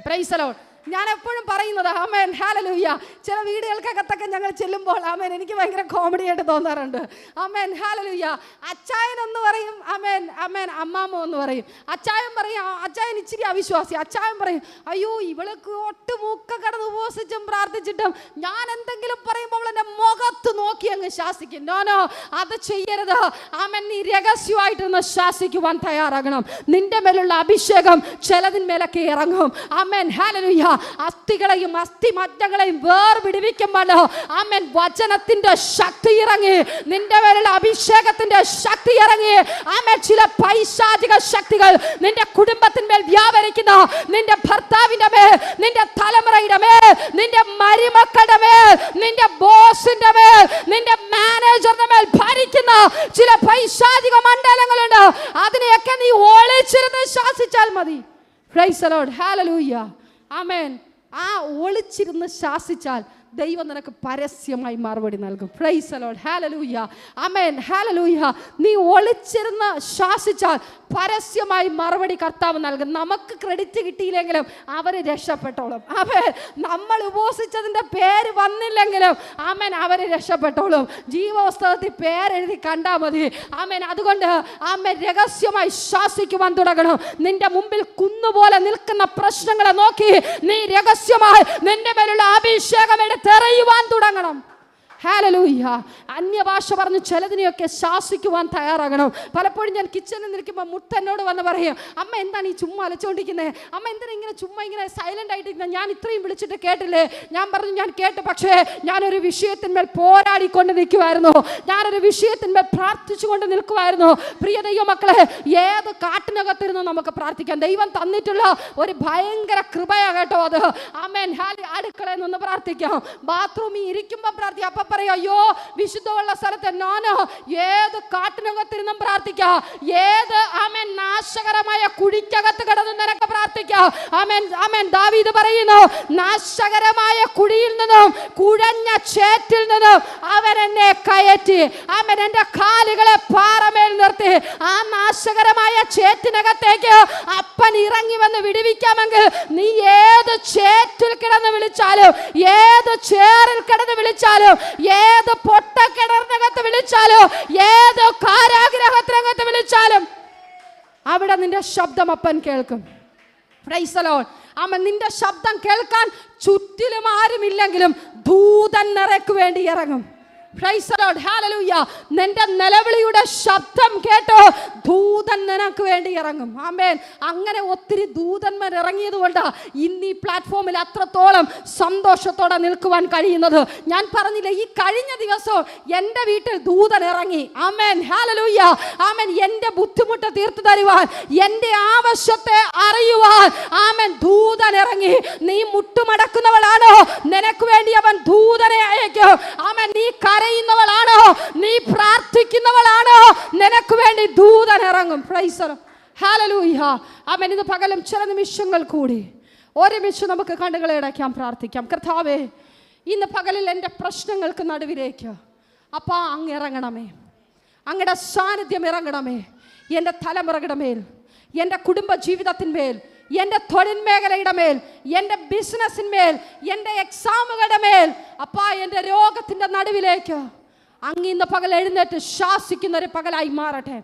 Price the Lord. ഞാൻ എപ്പോഴും പറയുന്നത് ആമേൻ ഹല്ലേലൂയ. ചില വീടുകൾക്കകത്തൊക്കെ ഞങ്ങൾ ചെല്ലുമ്പോൾ ആമേൻ എനിക്ക് ഭയങ്കര കോമഡി ആയിട്ട് തോന്നാറുണ്ട്. Amen hallelujah. അച്ചായൻ എന്ന് പറയും, ആമേൻ ആമേൻ അമ്മാമ്മ എന്ന് പറയും. അച്ചായൻ പറയും, അച്ചായൻ ഇച്ചിരി അവിശ്വാസി. അച്ചായൻ പറയും, അയ്യോ ഇവൾക്ക് ഒട്ടുമൂക്ക കടന്ന് ഉപവസിച്ചും പ്രാർത്ഥിച്ചിട്ടും ഞാൻ എന്തെങ്കിലും പറയുമ്പോൾ എൻ്റെ മുഖത്ത് നോക്കി അങ്ങ് ശാസിക്കും. നോ, അത് ചെയ്യരുത്. ആമേൻ. നീ രഹസ്യമായിട്ടൊന്ന് ശാസിക്കുവാൻ തയ്യാറാകണം. നിന്റെ മേലുള്ള അഭിഷേകം ചിലതിന്മേലൊക്കെ ഇറങ്ങും. Amen hallelujah. അസ്ഥികളെയും അസ്ഥിമജ്ജകളെയും വേർപിടിവിക്കുമ്പോൾ ആമേൻ വചനത്തിന്റെ ശക്തി ഇറങ്ങി, നിന്റെ മേലുള്ള അഭിഷേകത്തിന്റെ ശക്തി ഇറങ്ങി. ആമേൻ. ചില പൈശാചിക ശക്തികൾ നിന്റെ കുടുംബത്തിന്മേൽ വ്യാപരിക്കുന്ന, നിന്റെ ഭർത്താവിന്റെ മേൽ, നിന്റെ തലമുറയുടെ മേൽ, നിന്റെ മരുമക്കളുടെ മേൽ, നിന്റെ ബോസിന്റെ മേൽ, നിന്റെ മാനേജറിന്റെ മേൽ ഭരിക്കുന്ന ചില പൈശാചിക മണ്ഡലങ്ങളുണ്ട്. അതിനെയൊക്കെ നീ ഒളിച്ചിരുന്ന് ശാസിച്ചാൽ മതി. പ്രൈസ് ദി ലോർഡ്, ഹല്ലേലൂയ. ആമേൻ. ആ ഒളിച്ചിരുന്ന് ശാസിച്ചാൽ ദൈവം നിനക്ക് പരസ്യമായി മറുപടി നൽകും. Praise the Lord. ഹല്ലേലൂയ. ആമേൻ. ഹല്ലേലൂയ. നീ ഒളിച്ചിരുന്ന് ശാസിച്ചാൽ പരസ്യമായി മറുപടി കർത്താവ് നൽകും. നമുക്ക് ക്രെഡിറ്റ് കിട്ടിയില്ലെങ്കിലും അവർ രക്ഷപ്പെട്ടോളും. ആമേൻ. നമ്മൾ ഉപവസിച്ചതിൻ്റെ പേര് വന്നില്ലെങ്കിലും ആമേൻ അവർ രക്ഷപ്പെട്ടോളും. ജീവപുസ്തകത്തിൽ പേരെഴുതി കണ്ടാൽ മതി. ആമേൻ. അതുകൊണ്ട് ആമേൻ രഹസ്യമായി ശാസിക്കുവാൻ തുടങ്ങണം. നിന്റെ മുമ്പിൽ കുന്നുപോലെ നിൽക്കുന്ന പ്രശ്നങ്ങളെ നോക്കി നീ രഹസ്യമായി നിന്റെ മേലുള്ള അഭിഷേകം എടുത്തെറിയുവാൻ തുടങ്ങണം. ഹല്ലേലൂയ. അന്യഭാഷ പറഞ്ഞ് ചിലതിനെയൊക്കെ ശാസിക്കുവാൻ തയ്യാറാകണം. പലപ്പോഴും ഞാൻ കിച്ചണിൽ നിൽക്കുമ്പോൾ മുട്ടനോട് വന്ന് പറയും, അമ്മ എന്താണ് ഈ ചുമ്മാ അലച്ചുകൊണ്ടിരിക്കുന്നത്, അമ്മ എന്താണ് ഇങ്ങനെ ചുമ്മാ ഇങ്ങനെ സൈലൻ്റ് ആയിട്ടിരിക്കുന്നത്, ഞാൻ ഇത്രയും വിളിച്ചിട്ട് കേട്ടില്ലേ. ഞാൻ പറഞ്ഞു ഞാൻ കേട്ടു, പക്ഷേ ഞാനൊരു വിഷയത്തിന്മേൽ പോരാടിക്കൊണ്ട് നിൽക്കുമായിരുന്നു, ഞാനൊരു വിഷയത്തിന്മേൽ പ്രാർത്ഥിച്ചുകൊണ്ട് നിൽക്കുമായിരുന്നു. പ്രിയ ദൈവമക്കളെ, ഏത് കാട്ടിനകത്തിരുന്ന് നമുക്ക് പ്രാർത്ഥിക്കാം. ദൈവം തന്നിട്ടുള്ള ഒരു ഭയങ്കര കൃപയാ കേട്ടോ അത്. ആമേൻ. അടുക്കളയിൽ നിന്ന് പ്രാർത്ഥിക്കാം, ബാത്റൂമിൽ ഇരിക്കുമ്പോൾ പ്രാർത്ഥിക്കാം. അപ്പം പറയും, അയ്യോ വിശുദ്ധമുള്ള സ്ഥലത്ത് ഞാൻ ഏത് കാട്ടിനകത്തിരുന്നും പ്രാർത്ഥിക്കാം, ഏത് ആമേൻ നാശകരമായ കുഴിക്കകത്ത് കിടന്ന് നിനക്ക് പ്രാർത്ഥിക്കാം. ആമേൻ. ആമേൻ. ദാവീദ് പറയുന്നു, നാശകരമായ കുഴിയിൽ നിന്നും കുഴഞ്ഞ ചേറ്റിൽ നിന്നും അവൻ എന്നെ കയറ്റി. ആമേൻ. എൻ്റെ കാലുകളെ പാറമേൽ നിർത്തി. ആ നാശകരമായ ചേറ്റിനകത്തേക്ക് അപ്പൻ ഇറങ്ങി വന്ന് വിടുവിക്കാമെങ്കിൽ നീ ഏത് ചേറ്റിൽ കിടന്ന് വിളിച്ചാലും, ഏത് ചേറിൽ കിടന്ന് വിളിച്ചാലും, ഏത് പൊട്ടക്കിണറിനകത്ത് വിളിച്ചാലും, ഏത് കാരാഗ്രഹത്തിനകത്ത് വിളിച്ചാലും അവിടെ നിന്റെ ശബ്ദം അപ്പൻ കേൾക്കും. Praise the Lord. ആമേൻ. നിന്റെ ശബ്ദം കേൾക്കാൻ ചുറ്റിലും ആരുമില്ലെങ്കിലും ദൂതൻ നിനക്ക് വേണ്ടി ഇറങ്ങും. Praise the Lord. ഹല്ലേലൂയ. നിന്റെ നിലവിളിയുടെ ശബ്ദം കേട്ടോ ദൂതൻ നിനക്ക് വേണ്ടി ഇറങ്ങും. ആമേൻ. അങ്ങനെ ഒത്തിരി ദൂതന്മാർ ഇറങ്ങിയത് കൊണ്ടാണ് ഇന്ന് ഈ പ്ലാറ്റ്ഫോമിൽ അത്രത്തോളം സന്തോഷത്തോടെ നിൽക്കുവാൻ കഴിയുന്നത്. ഞാൻ പറഞ്ഞില്ലേ, ഈ കഴിഞ്ഞ ദിവസം എൻ്റെ വീട്ടിൽ ദൂതൻ ഇറങ്ങി. ആമേൻ. ഹല്ലേലൂയ. ആമേൻ. എൻ്റെ ബുദ്ധിമുട്ട് തീർത്തു തരുവാൻ, എൻ്റെ ആവശ്യത്തെ അറിയുവാൻ ആമേൻ ദൂതൻ ഇറങ്ങി. നീ മുട്ടുമടക്കുന്നവളാണോ, നിനക്ക് വേണ്ടി അവൻ ദൂതനെ അയക്കും. ആമേൻ. നീ കരയുന്നവളാണോ, നീ പ്രാർത്ഥിക്കുന്നവളാണോ, നിനക്ക് വേണ്ടി ദൂതൻ ഇറങ്ങും. Praise the Lord. ഹല്ലേലൂയ. ആമേൻ. ഇത് പകലും ചില നിമിഷങ്ങൾ കൂടി ഒരുമിച്ച് നമുക്ക് കണ്ണുകളെ അടയ്ക്കാം, പ്രാർത്ഥിക്കാം. കർത്താവേ, ഇന്ന് പകലിൽ എൻ്റെ പ്രശ്നങ്ങൾക്ക് നടുവിലേക്ക് അപ്പാ അങ്ങ് ഇറങ്ങണമേ, അങ്ങയുടെ സാന്നിധ്യം ഇറങ്ങണമേ. എൻ്റെ തലമുറയുടെ മേൽ, എൻ്റെ കുടുംബ ജീവിതത്തിന്മേൽ, എൻ്റെ തൊഴിൽ മേഖലയുടെ മേൽ, എൻ്റെ ബിസിനസ്സിന്മേൽ, എൻ്റെ എക്സാമുകളുടെ മേൽ, അപ്പാ എൻ്റെ രോഗത്തിൻ്റെ നടുവിലേക്ക് അങ്ങ് ഇന്ന് പകൽ എഴുന്നേറ്റ് ശാസിക്കുന്ന ഒരു പകലായി മാറട്ടെ.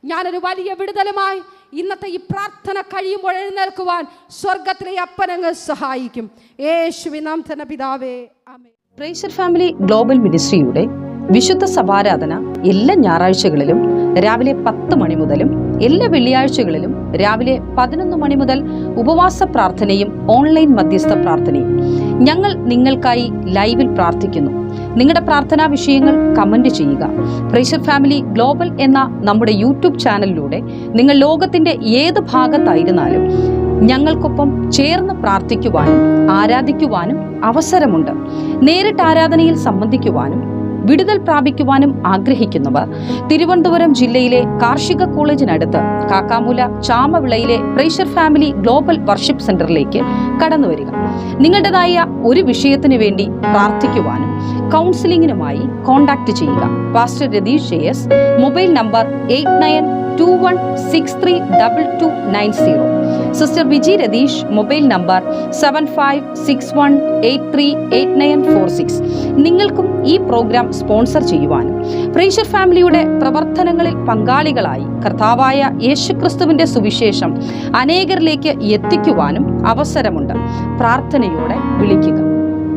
ഞാനൊരു വലിയ വിടുതലുമായി ഇന്നത്തെ ഈ പ്രാർത്ഥന കഴിയുമ്പോൾ എഴുന്നേൽക്കുവാൻ സ്വർഗത്തിലെ അപ്പനങ്ങ് സഹായിക്കും. യേശുവിൻ നാമത്തിൽ പിതാവേ, ആമേൻ.
പ്രൈസർ ഫാമിലി ഗ്ലോബൽ മിനിസ്ട്രിയുടെ വിശുദ്ധ സഭാരാധന എല്ലാ ഞായറാഴ്ചകളിലും രാവിലെ 10 മണി മുതലും എല്ലാ വെള്ളിയാഴ്ചകളിലും രാവിലെ 11 മണി മുതൽ ഉപവാസ പ്രാർത്ഥനയും ഓൺലൈൻ മധ്യസ്ഥ പ്രാർത്ഥനയും ഞങ്ങൾ നിങ്ങൾക്കായി ലൈവിൽ പ്രാർത്ഥിക്കുന്നു. നിങ്ങളുടെ പ്രാർത്ഥനാ വിഷയങ്ങൾ കമന്റ് ചെയ്യുക. പ്രൈസർ ഫാമിലി ഗ്ലോബൽ എന്ന നമ്മുടെ യൂട്യൂബ് ചാനലിലൂടെ നിങ്ങൾ ലോകത്തിന്റെ ഏത് ഭാഗത്തായിരുന്നാലും ഞങ്ങൾക്കൊപ്പം ചേർന്ന് പ്രാർത്ഥിക്കുവാനും ആരാധിക്കുവാനും അവസരമുണ്ട്. നേരിട്ട് ആരാധനയിൽ സംബന്ധിക്കുവാനും വിടുതൽ പ്രാപിക്കുവാനും ആഗ്രഹിക്കുന്നവർ തിരുവനന്തപുരം ജില്ലയിലെ കാർഷിക കോളേജിനടുത്ത് കാക്കാമൂല ചാമവിളയിലെ പ്രൈസർ ഫാമിലി ഗ്ലോബൽ വർഷിപ്പ് സെന്ററിലേക്ക് കടന്നു വരിക. നിങ്ങളുടേതായ ഒരു വിഷയത്തിന് വേണ്ടി പ്രാർത്ഥിക്കുവാനും കൗൺസിലിംഗിനുമായി കോൺടാക്ട് ചെയ്യുക. Pastor Ratheesh JS, mobile number 8921632290. Sister Viji Ratheesh, mobile number 7561838946. നിങ്ങൾക്കും ഈ പ്രോഗ്രാം സ്പോൺസർ ചെയ്യുവാനും പ്രൈസർ ഫാമിലിയുടെ പ്രവർത്തനങ്ങളിൽ പങ്കാളികളായി കർത്താവായ യേശുക്രിസ്തുവിന്റെ സുവിശേഷം അനേകരിലേക്ക് എത്തിക്കുവാനും അവസരമുണ്ട്. പ്രാർത്ഥനയോടെ വിളിക്കുക.